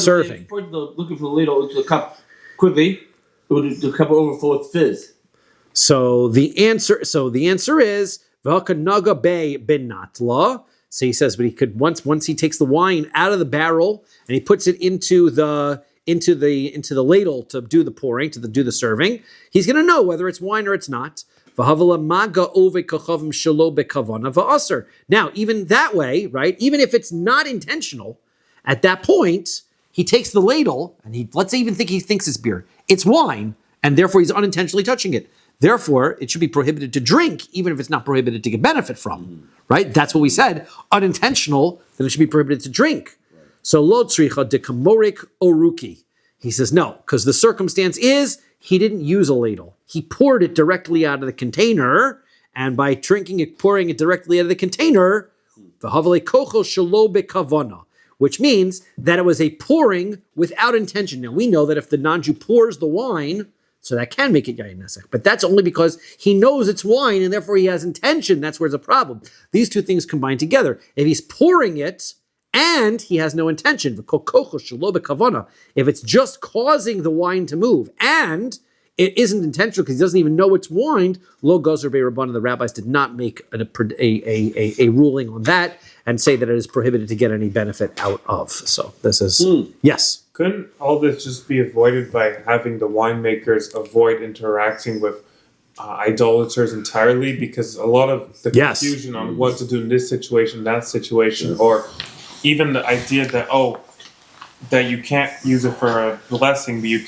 serving. If he poured looking for the ladle into the cup quickly, the cup will overflow with fizz. So the answer is V'hakanaga be bin natla. So he says, but he could once he takes the wine out of the barrel and he puts it into the ladle to do the pouring, to do the serving, he's going to know whether it's wine or it's not. Now, even that way, right? Even if it's not intentional, at that point, he takes the ladle and let's say he thinks it's beer. It's wine, and therefore he's unintentionally touching it. Therefore, it should be prohibited to drink, even if it's not prohibited to get benefit from, right? That's what we said. Unintentional, then it should be prohibited to drink. So lo tzricha de kamorik oruki. He says no, because the circumstance is he didn't use a ladle. He poured it directly out of the container, and by drinking it, pouring it directly out of the container, v'havale kocho shelo bekavana, which means that it was a pouring without intention. Now we know that if the non-Jew pours the wine, so that can make it yayin nesek, but that's only because he knows it's wine and therefore he has intention. That's where it's a problem. These two things combine together. If he's pouring it and he has no intention, if it's just causing the wine to move and it isn't intentional because he doesn't even know it's wine, lo gozer be'rabbanan, the rabbis did not make a ruling on that and say that it is prohibited to get any benefit out of. So this is, yes. Couldn't all this just be avoided by having the winemakers avoid interacting with idolaters entirely? Because a lot of the confusion on what to do in this situation, that situation, or even the idea that that you can't use it for a blessing, but you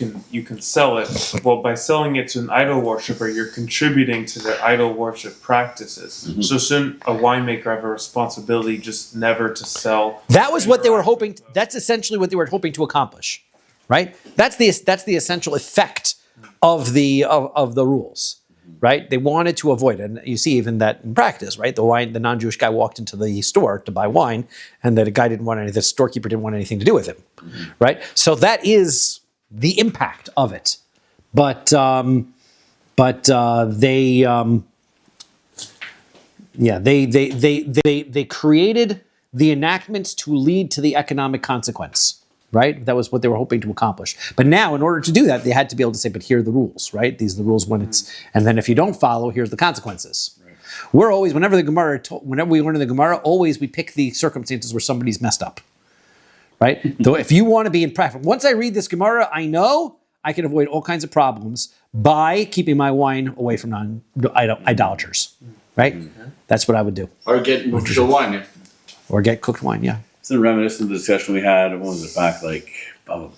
can sell it. Well, by selling it to an idol worshiper, you're contributing to their idol worship practices. Mm-hmm. So shouldn't a winemaker have a responsibility just never to sell? That was what they were hoping. That's essentially what they were hoping to accomplish, right? That's the essential effect of the rules. Right? They wanted to avoid it. And you see even that in practice, right? The non-Jewish guy walked into the store to buy wine, and the storekeeper didn't want anything to do with him. Mm-hmm. Right? So that is the impact of it. But they created the enactments to lead to the economic consequence. Right? That was what they were hoping to accomplish. But now, in order to do that, they had to be able to say, but here are the rules, right? These are the rules when and then if you don't follow, here's the consequences. Right. We're always, whenever we learn in the Gemara, always we pick the circumstances where somebody's messed up. Right? Though if you want to be in practice, once I read this Gemara, I know I can avoid all kinds of problems by keeping my wine away from idolaters. Right? Mm-hmm. That's what I would do. Or get cooked wine. Or get cooked wine, yeah. It's reminiscent of the discussion we had, when was it back,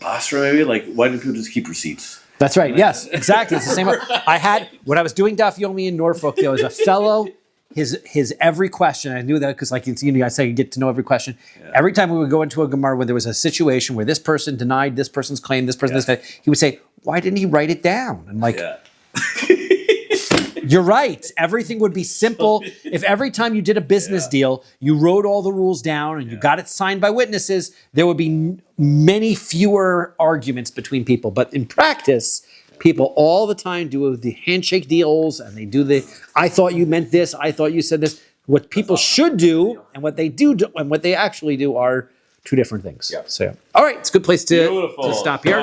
Basra maybe? Why do people just keep receipts? That's right, yes, exactly. It's the same. When I was doing Daf Yomi in Norfolk, there was a fellow, his every question, I knew that because I say you get to know every question. Yeah. Every time we would go into a Gemara where there was a situation where this person denied this person's claim, this person, this guy, he would say, why didn't he write it down? And you're right. Everything would be simple. If every time you did a business deal, you wrote all the rules down and you got it signed by witnesses, there would be many fewer arguments between people. But in practice, people all the time do the handshake deals and they do I thought you meant this, I thought you said this. What people should do and what they do and what they actually do are two different things. Yeah. So, all right, it's a good place to stop here.